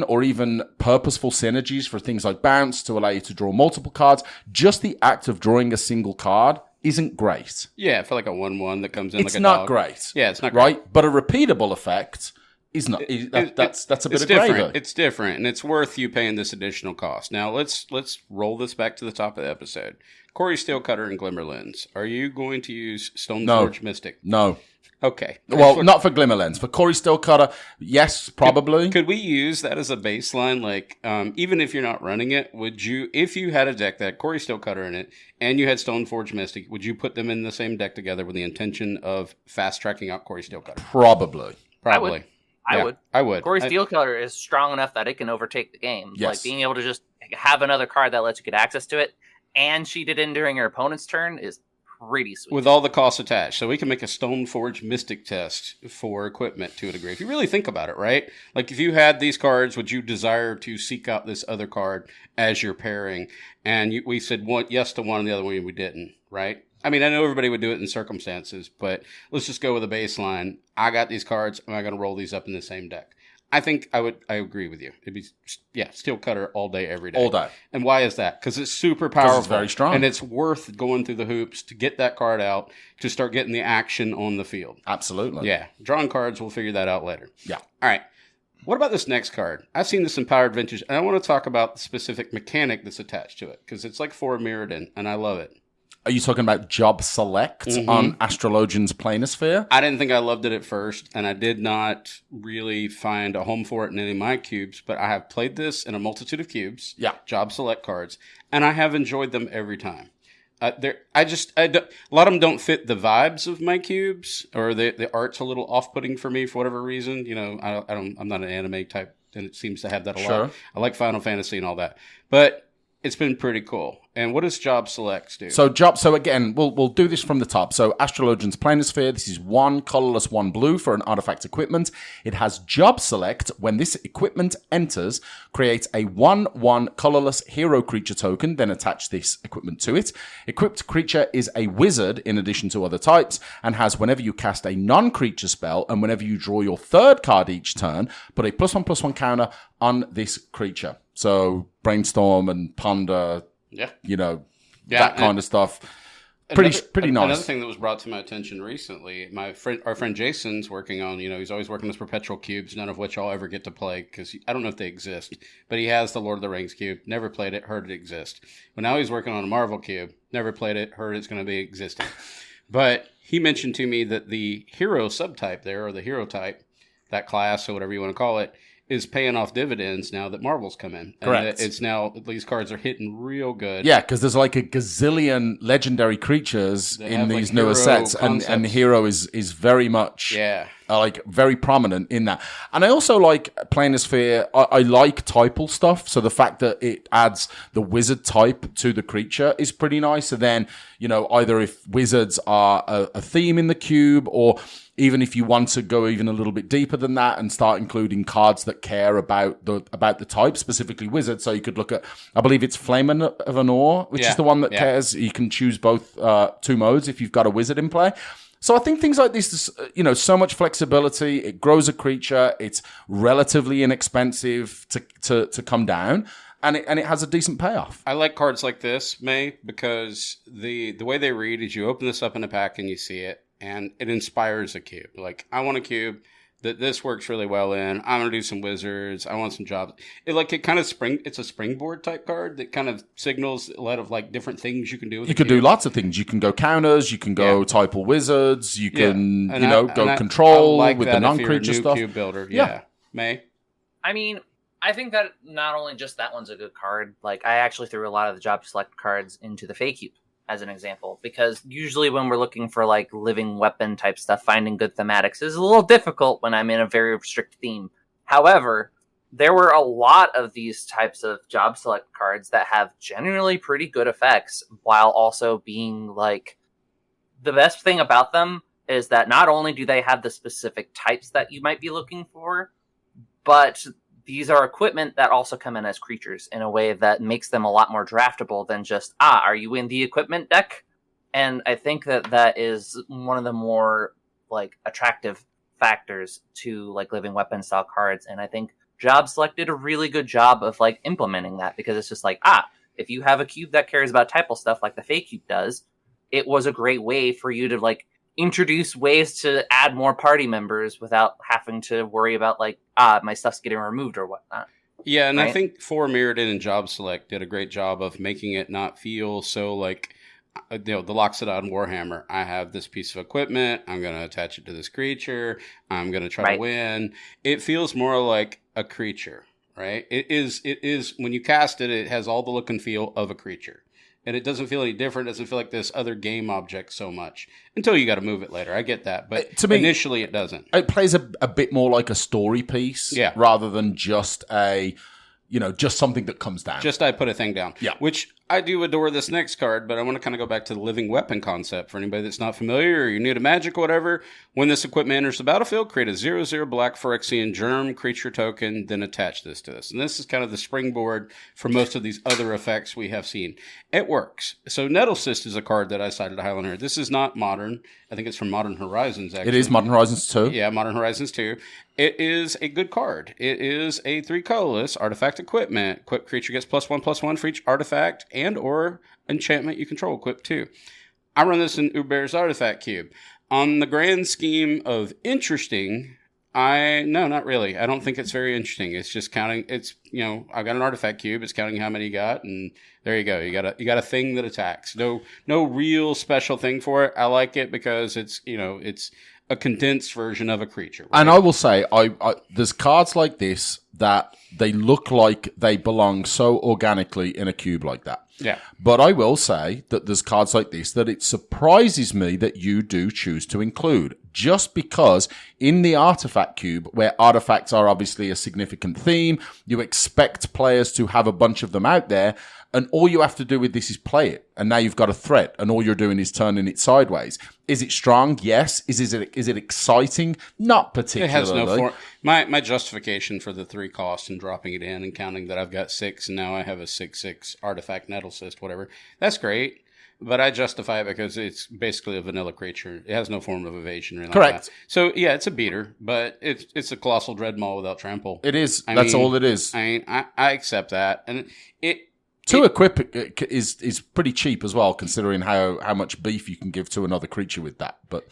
[SPEAKER 2] or even purposeful synergies for things like bounce to allow you to draw multiple cards. Just the act of drawing a single card isn't great.
[SPEAKER 1] Yeah, for like a 1/1 that comes in
[SPEAKER 2] It's
[SPEAKER 1] like a
[SPEAKER 2] not
[SPEAKER 1] dog.
[SPEAKER 2] great.
[SPEAKER 1] Yeah, it's not great.
[SPEAKER 2] Right? But a repeatable effect is not. That's a bit of
[SPEAKER 1] different.
[SPEAKER 2] gravy.
[SPEAKER 1] It's different, and it's worth you paying this additional cost. Now let's roll this back to the top of the episode. Corey Steelcutter and Glimmerlens. Are you going to use Stoneforge Mystic?
[SPEAKER 2] No.
[SPEAKER 1] Okay.
[SPEAKER 2] Well, not for Glimmerlens. For Corey Steelcutter, yes, probably.
[SPEAKER 1] Could we use that as a baseline? Like, even if you're not running it, would you, if you had a deck that had Corey Steelcutter in it and you had Stoneforge Mystic, would you put them in the same deck together with the intention of fast tracking out Corey Steelcutter?
[SPEAKER 2] Probably.
[SPEAKER 1] Probably. I would.
[SPEAKER 3] Corey Steelcutter is strong enough that it can overtake the game.
[SPEAKER 2] Yes.
[SPEAKER 3] Like being able to just have another card that lets you get access to it and cheat it in during your opponent's turn is pretty sweet.
[SPEAKER 1] With all the costs attached. So we can make a Stoneforge Mystic test for equipment to a degree. If you really think about it, right? Like if you had these cards, would you desire to seek out this other card as you're pairing? And we said yes to one and the other one we didn't, right? I mean, I know everybody would do it in circumstances, but let's just go with a baseline. I got these cards. Am I going to roll these up in the same deck? I think I agree with you. It'd be, Steelcutter all day, every day.
[SPEAKER 2] All day.
[SPEAKER 1] And why is that? Because it's super powerful.
[SPEAKER 2] It's very strong.
[SPEAKER 1] And it's worth going through the hoops to get that card out, to start getting the action on the field.
[SPEAKER 2] Absolutely.
[SPEAKER 1] Yeah. Drawing cards, we'll figure that out later.
[SPEAKER 2] Yeah.
[SPEAKER 1] All right. What about this next card? I've seen this in Powered Vintage, and I want to talk about the specific mechanic that's attached to it, because it's like 4 mirrored in, and I love it.
[SPEAKER 2] Are you talking about Job Select on Astrologian's Planisphere?
[SPEAKER 1] I didn't think I loved it at first, and I did not really find a home for it in any of my cubes, but I have played this in a multitude of cubes, Job Select cards, and I have enjoyed them every time. A lot of them don't fit the vibes of my cubes, or the art's a little off-putting for me for whatever reason. I'm not an anime type, and it seems to have that a lot. I like Final Fantasy and all that, but it's been pretty cool. And what does Job Select do?
[SPEAKER 2] So again, we'll do this from the top. So Astrologian's Planisphere, this is 1 colorless, 1 blue for an artifact equipment. It has Job Select. When this equipment enters, create a 1/1 colorless hero creature token, then attach this equipment to it. Equipped creature is a wizard in addition to other types, and has whenever you cast a non-creature spell and whenever you draw your 3rd card each turn, put a +1/+1 counter on this creature. So Brainstorm and Ponder, that kind of stuff. Pretty nice.
[SPEAKER 1] Another thing that was brought to my attention recently, our friend Jason's working on, he's always working with perpetual cubes, none of which I'll ever get to play because I don't know if they exist, but he has the Lord of the Rings cube, never played it, heard it exist. But now he's working on a Marvel cube, never played it, heard it's going to be existing. But he mentioned to me that the hero subtype there, or the hero type, that class, or whatever you want to call it, is paying off dividends now that Marvel's come in.
[SPEAKER 2] Correct.
[SPEAKER 1] And it's now, these cards are hitting real good.
[SPEAKER 2] Yeah, because there's like a gazillion legendary creatures in these newer sets, and Hero is very much very prominent in that. And I also like Planisphere. I like typal stuff, so the fact that it adds the wizard type to the creature is pretty nice. So then, either if wizards are a theme in the cube, or even if you want to go even a little bit deeper than that and start including cards that care about the type, specifically wizards. So you could look at, I believe it's Flame of Anor, which is the one that cares. You can choose both 2 modes if you've got a wizard in play. So I think things like this, so much flexibility. It grows a creature. It's relatively inexpensive to come down. and it has a decent payoff.
[SPEAKER 1] I like cards like this, May, because the way they read is you open this up in a pack and you see it, and it inspires a cube. Like, I want a cube that this works really well in. I'm gonna do some wizards. I want some jobs. It's a springboard type card that kind of signals a lot of like different things you can do with
[SPEAKER 2] You could do lots of things. You can go counters, you can go typal wizards, you can go control like with the non-creature stuff.
[SPEAKER 1] Cube builder. Yeah. May?
[SPEAKER 3] I mean, I think that not only just that one's a good card, like I actually threw a lot of the job select cards into the Fey Cube as an example, because usually when we're looking for like living weapon type stuff, finding good thematics is a little difficult when I'm in a very strict theme. However, there were a lot of these types of job select cards that have generally pretty good effects, while also being like, the best thing about them is that not only do they have the specific types that you might be looking for, but these are equipment that also come in as creatures in a way that makes them a lot more draftable than just, are you in the equipment deck? And I think that is one of the more like attractive factors to like living weapon style cards. And I think Job Select did a really good job of like implementing that, because it's just like, if you have a cube that cares about typal stuff like the Fey Cube does, it was a great way for you to like introduce ways to add more party members without having to worry about like, my stuff's getting removed or whatnot.
[SPEAKER 1] Yeah, and right? I think 4 Mirrodin and Job Select did a great job of making it not feel so like, the Loxodon Warhammer. I have this piece of equipment. I'm going to attach it to this creature. I'm going to try to win. It feels more like a creature, right? It is when you cast it, it has all the look and feel of a creature. And it doesn't feel any different. It doesn't feel like this other game object so much until you got to move it later. I get that. But to me, initially it doesn't.
[SPEAKER 2] It plays a bit more like a story piece rather than just just something that comes down.
[SPEAKER 1] Just I put a thing down.
[SPEAKER 2] Yeah.
[SPEAKER 1] Which I do adore this next card, but I want to kind of go back to the living weapon concept for anybody that's not familiar or you're new to Magic or whatever. When this equipment enters the battlefield, create a 0/0 black Phyrexian Germ creature token, then attach this to this. And this is kind of the springboard for most of these other effects we have seen. It works. So Nettlecyst is a card that I cited to highlight here. This is not modern. I think it's from Modern Horizons, actually.
[SPEAKER 2] It is Modern Horizons 2.
[SPEAKER 1] Yeah, Modern Horizons 2. It is a good card. It is a 3 colorless artifact equipment. Equipped creature gets +1/+1 for each artifact and or enchantment you control. Equipped 2. I run this in Uber's Artifact Cube. On the grand scheme of interesting, no, not really. I don't think it's very interesting. It's just counting. It's, I've got an artifact cube. It's counting how many you got, and there you go. You got a thing that attacks. No real special thing for it. I like it because it's a condensed version of a creature. Right?
[SPEAKER 2] And I will say, I there's cards like this that they look like they belong so organically in a cube like that.
[SPEAKER 1] Yeah.
[SPEAKER 2] But I will say that there's cards like this that it surprises me that you do choose to include, just because in the artifact cube, where artifacts are obviously a significant theme, you expect players to have a bunch of them out there, and all you have to do with this is play it. And now you've got a threat, and all you're doing is turning it sideways. Is it strong? Yes. Is it exciting? Not particularly.
[SPEAKER 1] It has no form. My justification for the 3 cost and dropping it in and counting that I've got 6, and now I have a 6/6 artifact Nettlecyst, whatever. That's great. But I justify it because it's basically a vanilla creature. It has no form of evasion or anything
[SPEAKER 2] Correct.
[SPEAKER 1] like that. So, yeah, it's a beater, but it's a Colossal Dreadmaw without trample.
[SPEAKER 2] It is. That's all it is.
[SPEAKER 1] I accept that. And
[SPEAKER 2] to equip it is pretty cheap as well, considering how much beef you can give to another creature with that. But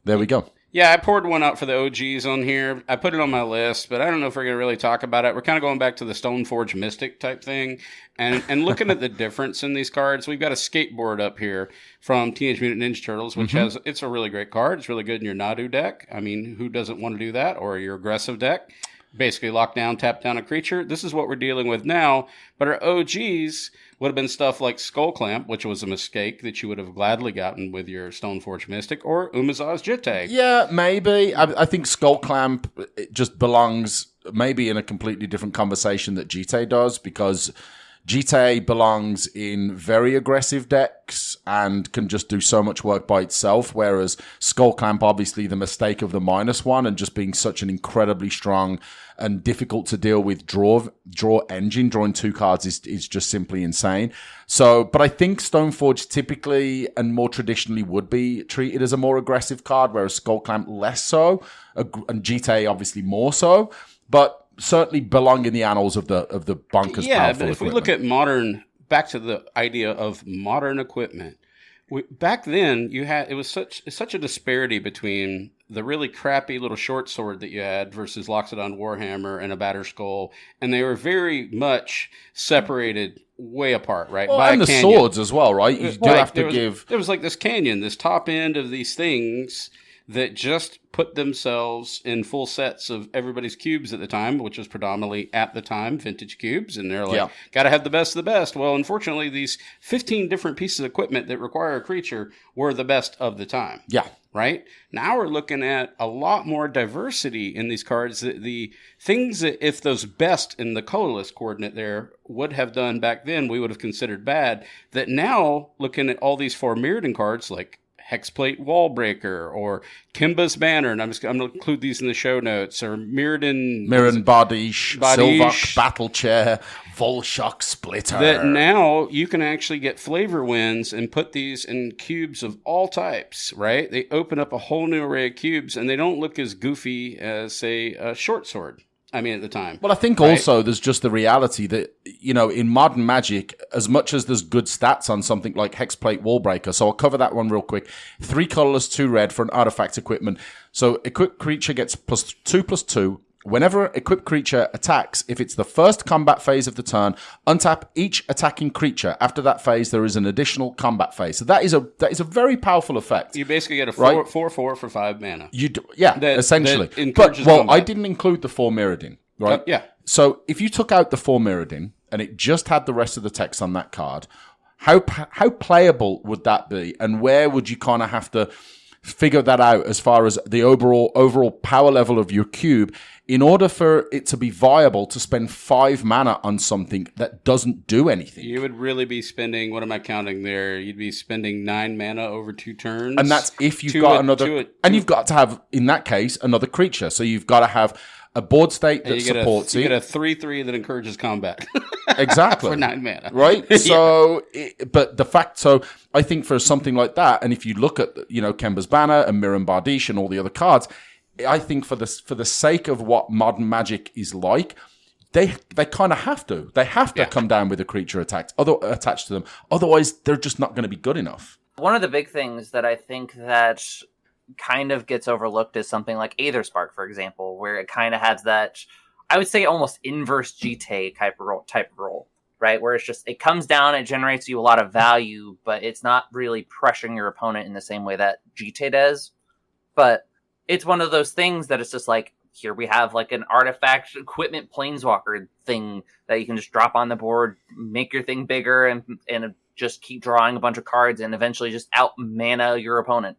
[SPEAKER 2] there we go.
[SPEAKER 1] Yeah, I poured one out for the OGs on here. I put it on my list, but I don't know if we're going to really talk about it. We're kind of going back to the Stoneforge Mystic type thing and looking at the difference in these cards. We've got a skateboard up here from Teenage Mutant Ninja Turtles, which it's a really great card. It's really good in your Nadu deck. I mean, who doesn't want to do that? Or your aggressive deck. Basically lock down, tap down a creature. This is what we're dealing with now. But our OGs would have been stuff like Skull Clamp, which was a mistake that you would have gladly gotten with your Stoneforge Mystic, or Umazah's Jitte.
[SPEAKER 2] Yeah, maybe. I think Skull Clamp just belongs maybe in a completely different conversation that Jitte does, because Jitte belongs in very aggressive decks and can just do so much work by itself, whereas Skull Clamp, obviously the mistake of the -1 and just being such an incredibly strong and difficult to deal with draw engine, drawing 2 cards is just simply insane. So, but I think Stoneforge typically and more traditionally would be treated as a more aggressive card, whereas Skull Clamp less so, and Jitte obviously more so. But certainly belong in the annals of the bonkers powerful
[SPEAKER 1] but if we look at back to the idea of modern equipment, back then it was such a disparity between the really crappy little short sword that you had versus Loxodon Warhammer and a Batterskull, and they were very much separated way apart, right?
[SPEAKER 2] Well,
[SPEAKER 1] by
[SPEAKER 2] and the
[SPEAKER 1] canyon.
[SPEAKER 2] swords as well, right? You do have to give.
[SPEAKER 1] There was like this canyon, this top end of these things that just put themselves in full sets of everybody's cubes at the time, which was predominantly at the time vintage cubes, and they're like, got to have the best of the best. Well, unfortunately, these 15 different pieces of equipment that require a creature were the best of the time.
[SPEAKER 2] Yeah.
[SPEAKER 1] Right? Now we're looking at a lot more diversity in these cards. The things that if those best in the colorless coordinate there would have done back then, we would have considered bad. That now, looking at all these 4 Mirrodin cards, like Hexplate Wallbreaker or Kimba's Banner, and I'm going to include these in the show notes, or Mirrodin
[SPEAKER 2] Bardiche, Silvok Battle Chair, Volshock Splitter.
[SPEAKER 1] That now you can actually get flavor wins and put these in cubes of all types, right? They open up a whole new array of cubes, and they don't look as goofy as, say, a short sword. I mean, at the time.
[SPEAKER 2] Well, I think also there's just the reality that, in modern Magic, as much as there's good stats on something like Hexplate Wallbreaker, so I'll cover that one real quick. 3 colorless, 2 red for an artifact equipment. So equipped creature gets +2/+2. Whenever equipped creature attacks, if it's the first combat phase of the turn, untap each attacking creature. After that phase, there is an additional combat phase. So that is a very powerful effect.
[SPEAKER 1] You basically get a 4/4 for 5 mana.
[SPEAKER 2] Essentially.
[SPEAKER 1] Combat.
[SPEAKER 2] I didn't include the 4 Mirrodin, right?
[SPEAKER 1] Yeah.
[SPEAKER 2] So if you took out the 4 Mirrodin and it just had the rest of the text on that card, how playable would that be? And where would you kind of have to figure that out as far as the overall power level of your cube in order for it to be viable to spend 5 mana on something that doesn't do anything?
[SPEAKER 1] You would really be spending, what am I counting there? You'd be spending 9 mana over 2 turns.
[SPEAKER 2] And that's if you've got another... And you've got to have, in that case, another creature. So you've got to have a board state that supports it.
[SPEAKER 1] You get a 3/3 that encourages combat.
[SPEAKER 2] Exactly.
[SPEAKER 1] For 9 mana.
[SPEAKER 2] Right? So, so I think for something like that, and if you look at, Kemba's Banner and Mirrodin Bardiche and all the other cards, I think for the sake of what modern Magic is like, they kind of have to. They have to come down with a creature attached to them. Otherwise, they're just not going to be good enough.
[SPEAKER 3] One of the big things that I think that kind of gets overlooked is something like Aetherspark, for example, where it kind of has that, I would say, almost inverse GT type role, right? Where it's just, it comes down, it generates you a lot of value, but it's not really pressuring your opponent in the same way that GT does. But it's one of those things that it's just like, here we have like an artifact equipment planeswalker thing that you can just drop on the board, make your thing bigger, and just keep drawing a bunch of cards and eventually just out mana your opponent.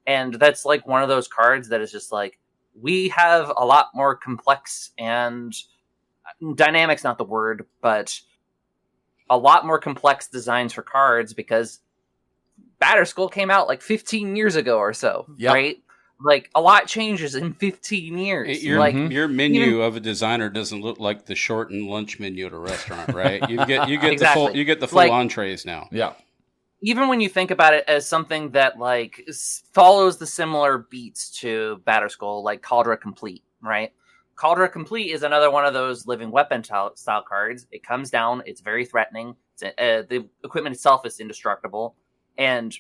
[SPEAKER 3] And that's like one of those cards that is just like, we have a lot more complex and dynamic's not the word, but a lot more complex designs for cards because Batterskull came out like 15 years ago or so, right? Like, a lot changes in 15 years.
[SPEAKER 1] Your menu of a designer doesn't look like the shortened lunch menu at a restaurant, right? You get
[SPEAKER 3] Exactly.
[SPEAKER 1] the full entrees now.
[SPEAKER 2] Yeah.
[SPEAKER 3] Even when you think about it as something that like follows the similar beats to Batterskull, like Cauldron Complete, right? Cauldron Complete is another one of those living weapon style cards. It comes down, it's very threatening. The equipment itself is indestructible, and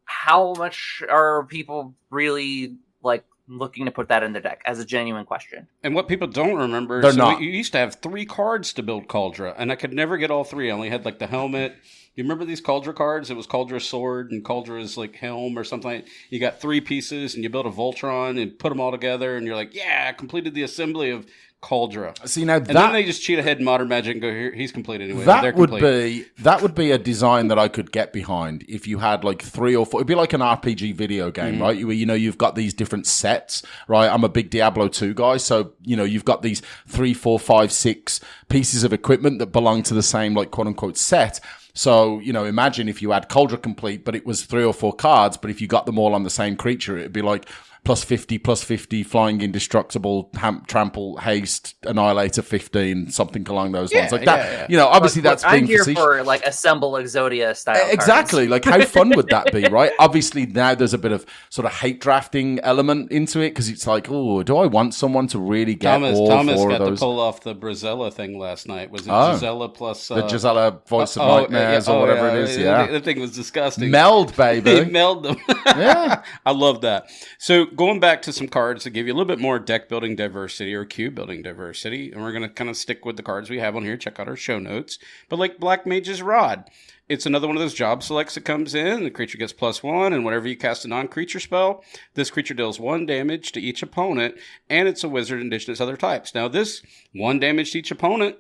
[SPEAKER 3] how much are people really like looking to put that in the deck as a genuine question?
[SPEAKER 1] And what people don't remember is you used to have 3 cards to build Cauldron, and I could never get all 3. I only had like the helmet. You remember these Cauldron cards? It was Cauldron's sword and Cauldron's like helm or something. You got 3 pieces and you built a Voltron and put them all together, and you're like, yeah, I completed the assembly of Cauldron.
[SPEAKER 2] See, now
[SPEAKER 1] then they just cheat ahead in Modern Magic and go, here, he's complete anyway.
[SPEAKER 2] That would be a design that I could get behind if you had like 3 or 4. It'd be like an RPG video game, right? Where you've got these different sets, right? I'm a big Diablo 2 guy, so you've got these 3, 4, 5, 6 pieces of equipment that belong to the same like quote unquote set. So, imagine if you had Cauldron Complete, but it was 3 or 4 cards, but if you got them all on the same creature, it'd be like +50, flying indestructible, trample, haste, annihilator 15, something along those lines. Like that, obviously that's
[SPEAKER 3] I'm
[SPEAKER 2] being
[SPEAKER 3] here
[SPEAKER 2] facetious.
[SPEAKER 3] for like assemble Exodia style.
[SPEAKER 2] Exactly. Like, how fun would that be, right? Obviously, now there's a bit of sort of hate drafting element into it because it's like, oh, do I want someone to really get
[SPEAKER 1] Thomas
[SPEAKER 2] all four
[SPEAKER 1] got
[SPEAKER 2] of those?
[SPEAKER 1] to pull off the Brazella thing last night. Was it Gisela plus
[SPEAKER 2] the Gisela voice of nightmares or whatever it is? Yeah,
[SPEAKER 1] the thing was disgusting.
[SPEAKER 2] Meld, baby.
[SPEAKER 1] Meld them.
[SPEAKER 2] Yeah,
[SPEAKER 1] I love that. So going back to some cards to give you a little bit more deck building diversity or cube building diversity, and we're going to kind of stick with the cards we have on here. Check out our show notes. But like Black Mage's Rod, it's another one of those job selects that comes in. The creature gets +1, and whenever you cast a non-creature spell, this creature deals 1 damage to each opponent, and it's a wizard in addition to its other types. Now, this 1 damage to each opponent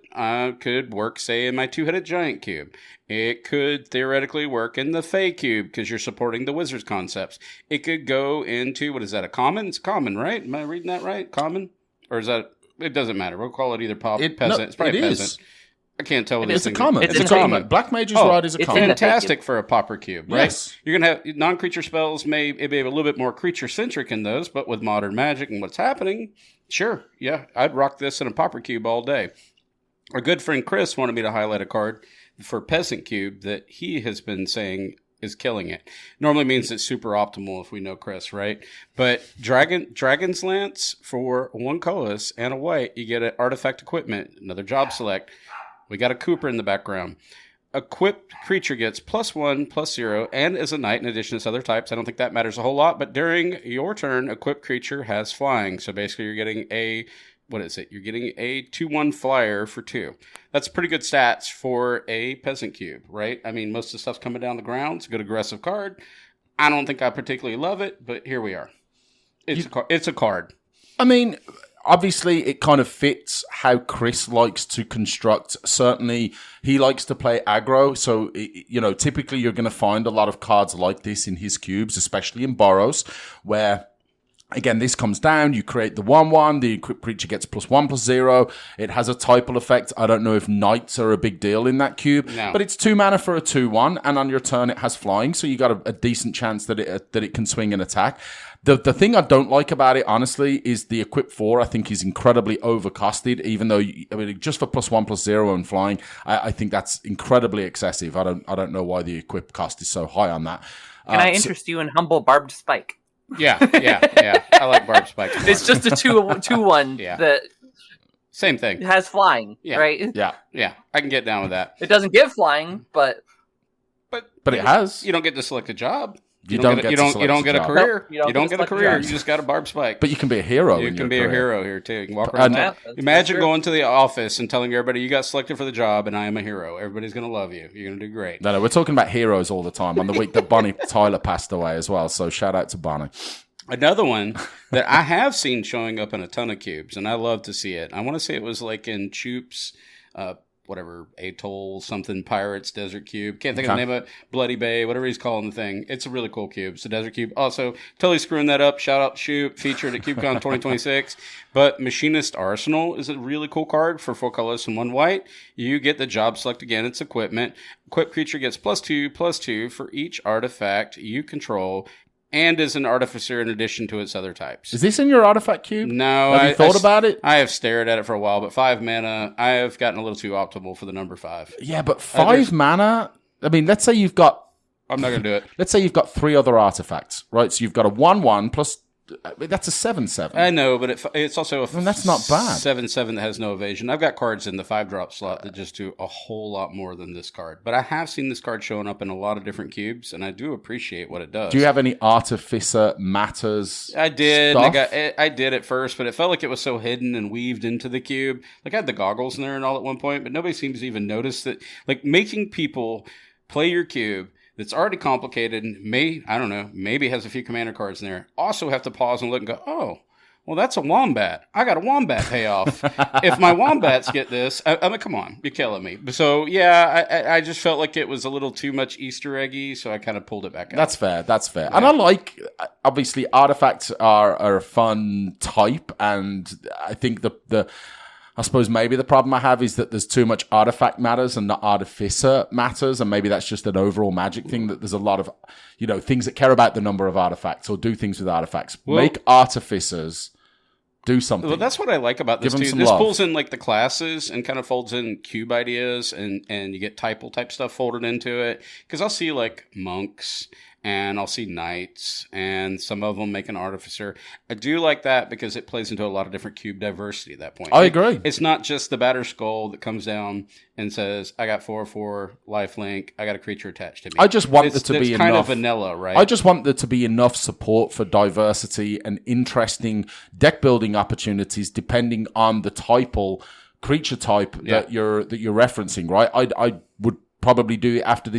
[SPEAKER 1] could work, say, in my 2-headed giant cube. It could theoretically work in the Fey cube because you're supporting the wizard's concepts. It could go into, what is that, a common? It's common, right? Am I reading that right? Common? Or is that, it doesn't matter. We'll call it either peasant.
[SPEAKER 2] No,
[SPEAKER 1] it's probably peasant.
[SPEAKER 2] is.
[SPEAKER 1] I can't tell.
[SPEAKER 2] It's a common.
[SPEAKER 3] It's
[SPEAKER 2] a common. Black Mage's Rod is a common.
[SPEAKER 1] Fantastic for a pauper cube, right?
[SPEAKER 2] Yes.
[SPEAKER 1] You're going to have non-creature spells may be a little bit more creature-centric in those, but with modern magic and what's happening, sure, yeah, I'd rock this in a pauper cube all day. Our good friend Chris wanted me to highlight a card for Peasant Cube that he has been saying is killing it. Normally means it's super optimal if we know Chris, right? But Dragon's Lance for 1 colorless and a white, you get an artifact equipment, another job select. We got a Cooper in the background. Equipped creature gets +1/+0 and is a knight in addition to its other types. I don't think that matters a whole lot, but during your turn, equipped creature has flying. So basically you're getting You're getting a 2/1 flyer for 2. That's pretty good stats for a Peasant Cube, right? I mean, most of the stuff's coming down the ground. It's a good aggressive card. I don't think I particularly love it, but here we are. It's a card.
[SPEAKER 2] I mean, obviously, it kind of fits how Chris likes to construct. Certainly, he likes to play aggro. So, typically you're going to find a lot of cards like this in his cubes, especially in Boros, where, again, this comes down, you create the 1/1, the equipped creature gets +1/+0. It has a typal effect. I don't know if knights are a big deal in that cube, but it's 2 mana for a 2/1, and on your turn it has flying, so you got a decent chance that it can swing and attack. The thing I don't like about it, honestly, is the equip 4, I think, is incredibly overcosted, even though, just for +1/+0 and flying, I think that's incredibly excessive. I don't know why the equip cost is so high on that.
[SPEAKER 3] Can I interest you in Humble Barbed Spike?
[SPEAKER 1] Yeah. I like Barbed Spike.
[SPEAKER 3] It's just a 2/1 that
[SPEAKER 1] same thing.
[SPEAKER 3] has flying, right?
[SPEAKER 2] Yeah.
[SPEAKER 1] I can get down with that.
[SPEAKER 3] It doesn't give flying, but
[SPEAKER 2] it has.
[SPEAKER 1] You don't get to select a job.
[SPEAKER 2] You don't get
[SPEAKER 1] a career.
[SPEAKER 3] Nope,
[SPEAKER 1] you don't get a career. You just got a Barbed Spike.
[SPEAKER 2] But you can be a hero.
[SPEAKER 1] You can be a hero here too. You can walk around. Imagine going to the office and telling everybody you got selected for the job and I am a hero. Everybody's going to love you. You're going to do great.
[SPEAKER 2] No, we're talking about heroes all the time. On the week that Bonnie Tyler passed away as well. So shout out to Bonnie.
[SPEAKER 1] Another one that I have seen showing up in a ton of cubes, and I love to see it. I want to say it was like in Choop's, Atoll, something, Pirates, Desert Cube. Can't think of the name of it. Bloody Bay, whatever he's calling the thing. It's a really cool cube. It's a Desert Cube. Also, totally screwing that up. Shout out to Choop, featured at CubeCon 2026. But Machinist Arsenal is a really cool card for 4 colors and 1 white. You get the job select again. It's equipment. Equipped creature gets +2/+2 for each artifact you control, and is an artificer in addition to its other types.
[SPEAKER 2] Is this in your artifact cube?
[SPEAKER 1] No.
[SPEAKER 2] Have you thought about it?
[SPEAKER 1] I have stared at it for a while, but 5 mana, I have gotten a little too optimal for the number 5.
[SPEAKER 2] Yeah, but 5 mana, I mean, let's say you've got...
[SPEAKER 1] I'm not going to do it.
[SPEAKER 2] Let's say you've got 3 other artifacts, right? So you've got a 1/1 plus... That's a 7/7.
[SPEAKER 1] I know, but it's also a
[SPEAKER 2] that's not bad.
[SPEAKER 1] 7/7 that has no evasion. I've got cards in the 5-drop slot that just do a whole lot more than this card. But I have seen this card showing up in a lot of different cubes, and I do appreciate what it does.
[SPEAKER 2] Do you have any Artificer Matters
[SPEAKER 1] I did.
[SPEAKER 2] stuff?
[SPEAKER 1] I did at first, but it felt like it was so hidden and weaved into the cube. Like I had the goggles in there and all at one point, but nobody seems to even notice that. Like making people play your cube that's already complicated, maybe has a few commander cards in there, also have to pause and look and go, oh, well, that's a wombat. I got a wombat payoff. If my wombats get this, I mean, come on, you're killing me. So, yeah, I just felt like it was a little too much Easter eggy, so I kind of pulled it back out.
[SPEAKER 2] That's fair. Yeah. And I like, obviously, artifacts are a fun type, and I think the I suppose maybe the problem I have is that there's too much artifact matters and not artificer matters, and maybe that's just an overall Magic thing, that there's a lot of, things that care about the number of artifacts or do things with artifacts. Make artificers do something.
[SPEAKER 1] Well, that's what I like about this too. This pulls in like the classes and kind of folds in cube ideas, and you get typal type stuff folded into it. Because I'll see like monks and I'll see knights, and some of them make an artificer. I do like that because it plays into a lot of different cube diversity at that point.
[SPEAKER 2] I agree.
[SPEAKER 1] It's not just the batter skull that comes down and says, I got 4/4 lifelink, I got a creature attached to me.
[SPEAKER 2] I just want there to be
[SPEAKER 1] kind
[SPEAKER 2] enough
[SPEAKER 1] of vanilla, right?
[SPEAKER 2] I just want there to be enough support for diversity and interesting deck building opportunities depending on the typal creature type that you're referencing, right? I would probably do after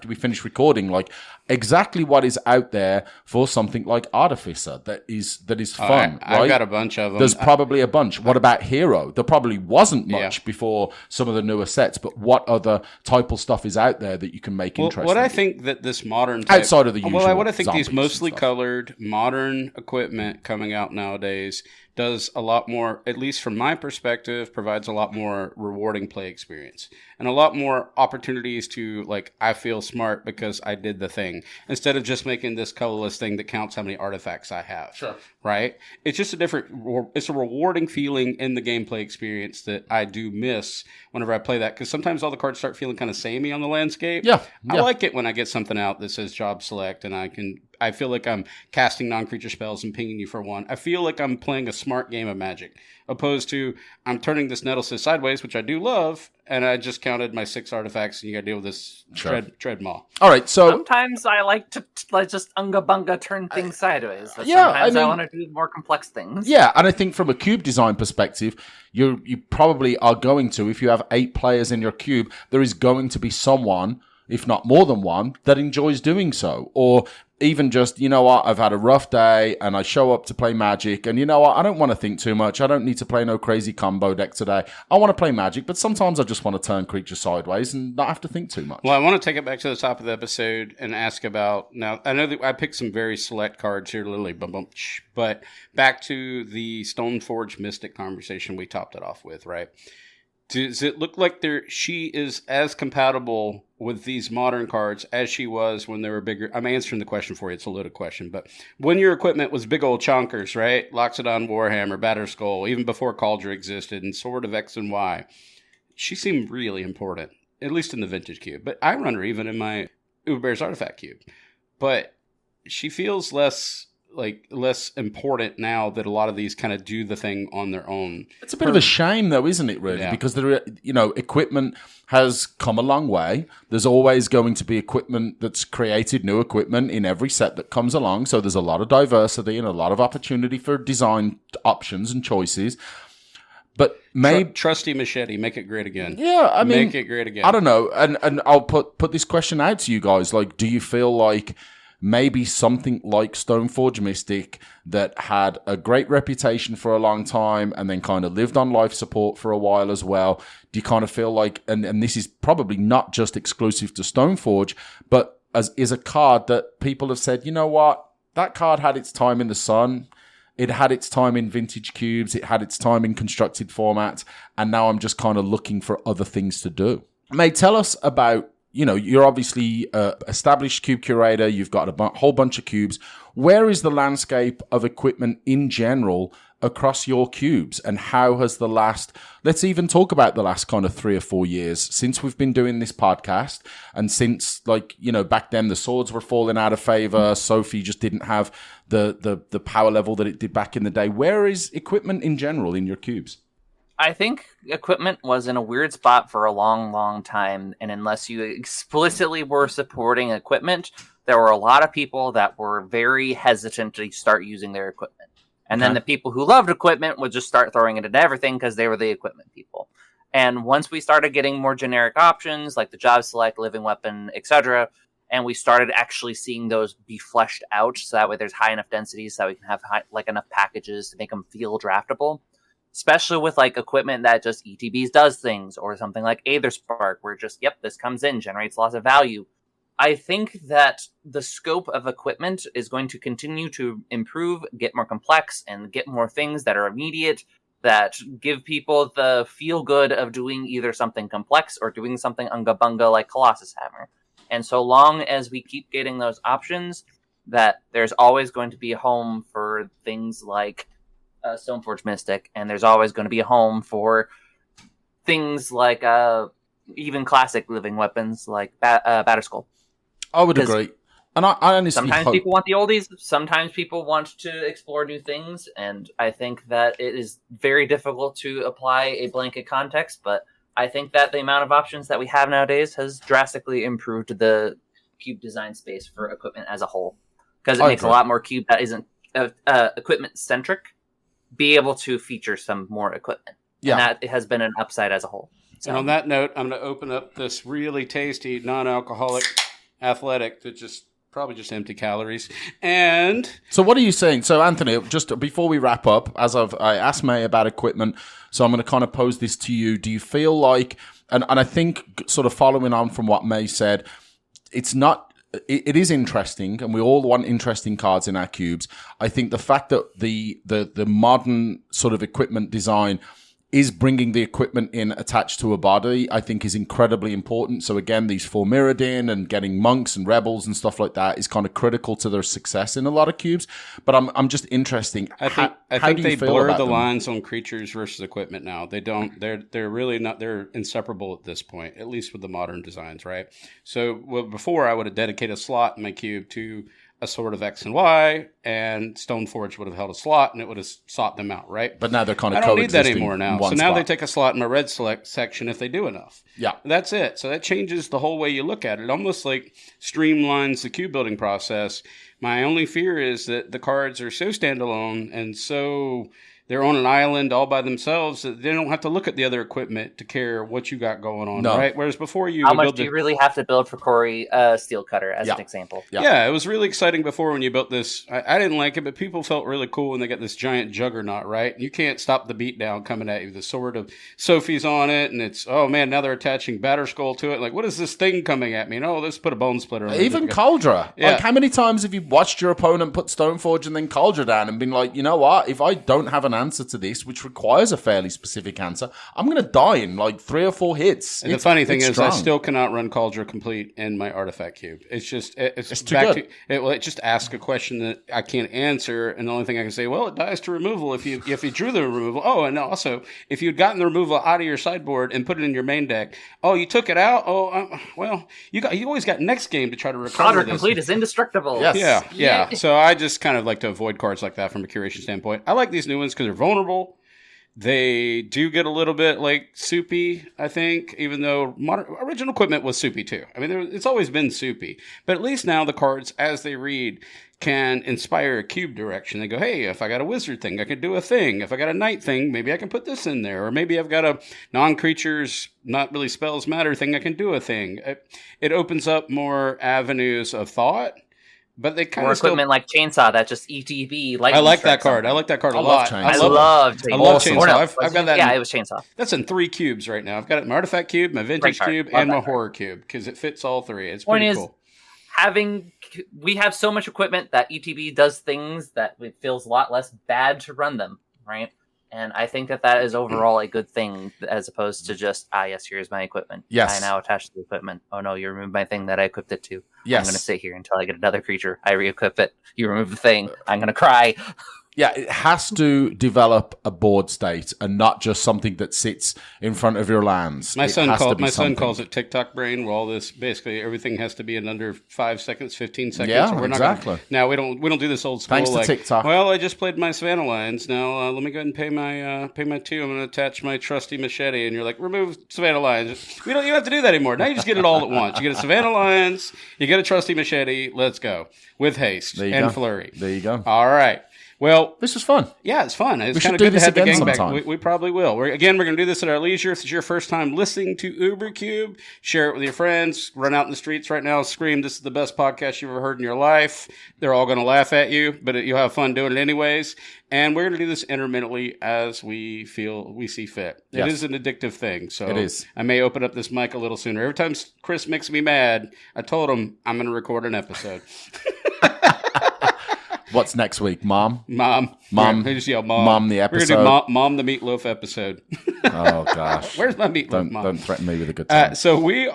[SPEAKER 2] we finish recording, like exactly what is out there for something like Artificer that is fun.
[SPEAKER 1] I've
[SPEAKER 2] right?
[SPEAKER 1] got a bunch of them.
[SPEAKER 2] There's probably a bunch. What about Hero? There probably wasn't much before some of the newer sets, but what other typal stuff is out there that you can make interesting?
[SPEAKER 1] What I think that this modern type,
[SPEAKER 2] outside of the usual,
[SPEAKER 1] what I think these mostly colored modern equipment coming out nowadays does a lot more, at least from my perspective, provides a lot more rewarding play experience and a lot more opportunities to, like, I feel smart because I did the thing, instead of just making this colorless thing that counts how many artifacts I have.
[SPEAKER 2] Sure.
[SPEAKER 1] Right? It's just it's a rewarding feeling in the gameplay experience that I do miss whenever I play that, because sometimes all the cards start feeling kind of samey on the landscape.
[SPEAKER 2] Yeah.
[SPEAKER 1] I like it when I get something out that says job select and I feel like I'm casting non-creature spells and pinging you for one. I feel like I'm playing a smart game of Magic, opposed to I'm turning this Nettlecyst sideways, which I do love, and I just counted my 6 artifacts, and you got to deal with this tread maw.
[SPEAKER 2] All right, so
[SPEAKER 3] sometimes I like to just unga bunga turn things sideways. But sometimes I want to do more complex things.
[SPEAKER 2] Yeah, and I think from a cube design perspective, you probably are going to, if you have 8 players in your cube, there is going to be someone, if not more than one, that enjoys doing so. Or even just, you know what, I've had a rough day and I show up to play Magic, and you know what, I don't want to think too much. I don't need to play no crazy combo deck today. I want to play Magic, but sometimes I just want to turn creature sideways and not have to think too much.
[SPEAKER 1] Well, I want to take it back to the top of the episode and ask about, now, I know that I picked some very select cards here, literally, but back to the Stoneforge Mystic conversation we topped it off with, right? Does it look like she is as compatible with these modern cards as she was when they were bigger? I'm answering the question for you. It's a loaded question. But when your equipment was big old chonkers, right? Loxodon Warhammer, Batterskull, even before Cauldron existed, and Sword of X and Y, she seemed really important, at least in the Vintage Cube. But I run her even in my Uberbear's Artifact Cube. But she feels less important now that a lot of these kind of do the thing on their own.
[SPEAKER 2] It's a bit of a shame, though, isn't it, really? Yeah. Because equipment has come a long way. There's always going to be equipment that's created, new equipment in every set that comes along. So there's a lot of diversity and a lot of opportunity for design options and choices. But maybe
[SPEAKER 1] trusty machete, make it great again.
[SPEAKER 2] Yeah, I mean,
[SPEAKER 1] make it great again.
[SPEAKER 2] I don't know, and I'll put this question out to you guys. Like, do you feel like maybe something like Stoneforge Mystic that had a great reputation for a long time and then kind of lived on life support for a while as well? Do you kind of feel like, and this is probably not just exclusive to Stoneforge, but is a card that people have said, you know what, that card had its time in the sun. It had its time in vintage cubes. It had its time in constructed formats. And now I'm just kind of looking for other things to do. May, tell us about, you're obviously an established cube curator. You've got a whole bunch of cubes. Where is the landscape of equipment in general across your cubes? And how has let's even talk about the last kind of 3 or 4 years since we've been doing this podcast, and since, back then the swords were falling out of favor. Sophie just didn't have the power level that it did back in the day. Where is equipment in general in your cubes?
[SPEAKER 3] I think equipment was in a weird spot for a long, long time, and unless you explicitly were supporting equipment, there were a lot of people that were very hesitant to start using their equipment. And then the people who loved equipment would just start throwing it into everything because they were the equipment people. And once we started getting more generic options, like the job select, living weapon, etc., and we started actually seeing those be fleshed out, so that way there's high enough densities so that we can have enough packages to make them feel draftable. Especially with equipment that just ETBs does things, or something like Aetherspark, where just, this comes in, generates lots of value. I think that the scope of equipment is going to continue to improve, get more complex, and get more things that are immediate. that give people the feel good of doing either something complex or doing something unga bunga like Colossus Hammer. And so long as we keep getting those options, that there's always going to be a home for things like Stoneforge Mystic, and there's always going to be a home for things like even classic living weapons like Batterskull.
[SPEAKER 2] I would agree. And I honestly
[SPEAKER 3] sometimes people want the oldies, sometimes people want to explore new things, and I think that it is very difficult to apply a blanket context, but I think that the amount of options that we have nowadays has drastically improved the cube design space for equipment as a whole, because it makes a lot more cube that isn't equipment-centric be able to feature some more equipment. Yeah. And that has been an upside as a whole. So.
[SPEAKER 1] And on that note, I'm going to open up this really tasty, non-alcoholic athletic that probably just empty calories. And
[SPEAKER 2] so what are you saying? So Anthony, just before we wrap up, I asked May about equipment, so I'm going to kind of pose this to you. Do you feel like, and I think sort of following on from what May said, it is interesting, and we all want interesting cards in our cubes. I think the fact that the modern sort of equipment design is bringing the equipment in attached to a body, I think is incredibly important. So again, these 4 mirrored in and getting monks and rebels and stuff like that is kind of critical to their success in a lot of cubes. But I'm just interested.
[SPEAKER 1] I think they blur the lines on creatures versus equipment now. They don't. They're really not. They're inseparable at this point, at least with the modern designs, right? So before I would have dedicated a slot in my cube to a sort of X and Y, and Stoneforge would have held a slot, and it would have sought them out, right?
[SPEAKER 2] But now they're kind of
[SPEAKER 1] coexisting. I don't need that anymore now. So now they take a slot in my red select section if they do enough.
[SPEAKER 2] Yeah.
[SPEAKER 1] That's it. So that changes the whole way you look at it. It almost like streamlines the cube building process. My only fear is that the cards are so standalone and so they're on an island all by themselves that they don't have to look at the other equipment to care what you got going on, right? Whereas before
[SPEAKER 3] how much do you really have to build for Corey Steel Cutter as an example?
[SPEAKER 1] Yeah, it was really exciting before when you built this. I didn't like it, but people felt really cool when they got this giant juggernaut, right? You can't stop the beatdown coming at you. The sword of Sophie's on it, and it's, oh man, now they're attaching Batterskull to it. Like, what is this thing coming at me? And, let's put a bone splitter on it.
[SPEAKER 2] Even Cauldra. Yeah. Like, how many times have you watched your opponent put Stoneforge and then Cauldra down and been like, you know what? If I don't have an answer to this, which requires a fairly specific answer, I'm going to die in like 3 or 4 hits.
[SPEAKER 1] And the funny thing is, I still cannot run Cauldra complete in my artifact cube. It's just it's
[SPEAKER 2] too good.
[SPEAKER 1] It just asks a question that I can't answer, and the only thing I can say, well, it dies to removal if you drew the removal. Oh, and also if you'd gotten the removal out of your sideboard and put it in your main deck, oh, you took it out. Oh, well, you always got next game to try to recover.
[SPEAKER 3] Cauldra complete is indestructible.
[SPEAKER 2] Yes.
[SPEAKER 1] Yeah. So I just kind of like to avoid cards like that from a curation standpoint. I like these new ones because they're vulnerable. They do get a little bit like soupy, I think, even though original equipment was soupy too. I mean, it's always been soupy. But at least now the cards, as they read, can inspire a cube direction. They go, hey, if I got a wizard thing, I could do a thing. If I got a knight thing, maybe I can put this in there. Or maybe I've got a non-creatures, not really spells matter thing, I can do a thing. It opens up more avenues of thought. But they kind of
[SPEAKER 3] equipment like Chainsaw that just ETB.
[SPEAKER 1] I like that card. I like that card a lot.
[SPEAKER 3] I love
[SPEAKER 1] Chainsaw. I've got that.
[SPEAKER 3] Yeah, it was Chainsaw.
[SPEAKER 1] That's in 3 cubes right now. I've got it in my artifact cube, my vintage cube, and my horror cube because it fits all 3. It's pretty cool.
[SPEAKER 3] We have so much equipment that ETB does things that it feels a lot less bad to run them, right? And I think that is overall a good thing as opposed to just, yes, here's my equipment.
[SPEAKER 2] Yes.
[SPEAKER 3] I now attach the equipment. Oh no, you removed my thing that I equipped it to.
[SPEAKER 2] Yes.
[SPEAKER 3] I'm going to sit here until I get another creature. I re-equip it. You remove the thing. I'm going to cry.
[SPEAKER 2] Yeah, it has to develop a board state and not just something that sits in front of your lands.
[SPEAKER 1] My son calls it TikTok brain, where all this basically everything has to be in under 5 seconds, 15 seconds.
[SPEAKER 2] Yeah, exactly.
[SPEAKER 1] Now we don't do this old school.
[SPEAKER 2] Thanks to TikTok.
[SPEAKER 1] Well, I just played my Savannah Lions. Now let me go ahead and pay my 2. I'm going to attach my trusty machete, and you're like, remove Savannah Lions. You don't have to do that anymore. Now you just get it all at once. You get a Savannah Lions, you get a trusty machete. Let's go with haste and flurry.
[SPEAKER 2] There you go.
[SPEAKER 1] All right. Well,
[SPEAKER 2] this is fun.
[SPEAKER 1] Yeah, it's fun. It's kind of good to have the gang back. We probably will. We're going to do this at our leisure. If it's your first time listening to UberCube, share it with your friends. Run out in the streets right now, scream, this is the best podcast you've ever heard in your life. They're all going to laugh at you, but you'll have fun doing it anyways. And we're going to do this intermittently as we see fit. Yes. It is an addictive thing. So
[SPEAKER 2] it is.
[SPEAKER 1] I may open up this mic a little sooner. Every time Chris makes me mad, I told him I'm going to record an episode.
[SPEAKER 2] What's next week, Mom?
[SPEAKER 1] Mom.
[SPEAKER 2] Mom.
[SPEAKER 1] Just yell Mom.
[SPEAKER 2] Mom the
[SPEAKER 1] We're
[SPEAKER 2] episode.
[SPEAKER 1] going to do Mom the Meatloaf episode.
[SPEAKER 2] Oh, gosh.
[SPEAKER 1] Where's my meatloaf, Mom?
[SPEAKER 2] Don't threaten me with a good time.
[SPEAKER 1] So we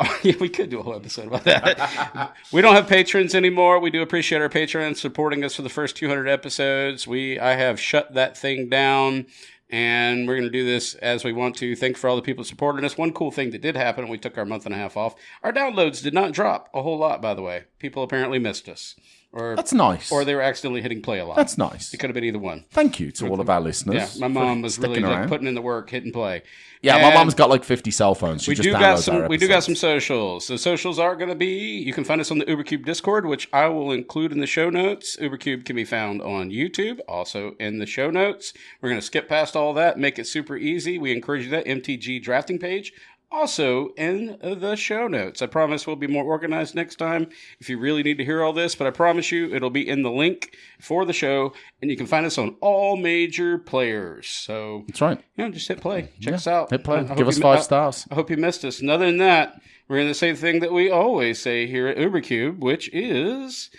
[SPEAKER 1] could do a whole episode about that. We don't have patrons anymore. We do appreciate our patrons supporting us for the first 200 episodes. I have shut that thing down, and we're going to do this as we want to. Thank you for all the people supporting us. One cool thing that did happen, we took our month and a half off. Our downloads did not drop a whole lot, by the way. People apparently missed us.
[SPEAKER 2] That's nice.
[SPEAKER 1] Or they were accidentally hitting play a lot.
[SPEAKER 2] That's nice.
[SPEAKER 1] It could have been either one.
[SPEAKER 2] Thank you to all of our listeners.
[SPEAKER 1] Yeah, my mom was really putting in the work, hitting play.
[SPEAKER 2] Yeah,
[SPEAKER 1] and
[SPEAKER 2] my mom's got like 50 cell phones. We do got
[SPEAKER 1] some socials. The socials are going to be, you can find us on the Ubercube Discord, which I will include in the show notes. Ubercube can be found on YouTube, also in the show notes. We're going to skip past all that, make it super easy. We encourage you that MTG drafting page. Also in the show notes. I promise we'll be more organized next time if you really need to hear all this, but I promise you it'll be in the link for the show, and you can find us on all major players. So
[SPEAKER 2] that's right.
[SPEAKER 1] Just hit play. Check us out.
[SPEAKER 2] Hit play. Give us 5 stars.
[SPEAKER 1] I hope you missed us. And other than that, we're going to say the thing that we always say here at Ubercube, which is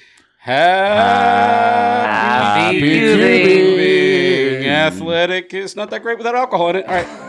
[SPEAKER 1] Happy Cubing. Athletic is not that great without alcohol in it. All right.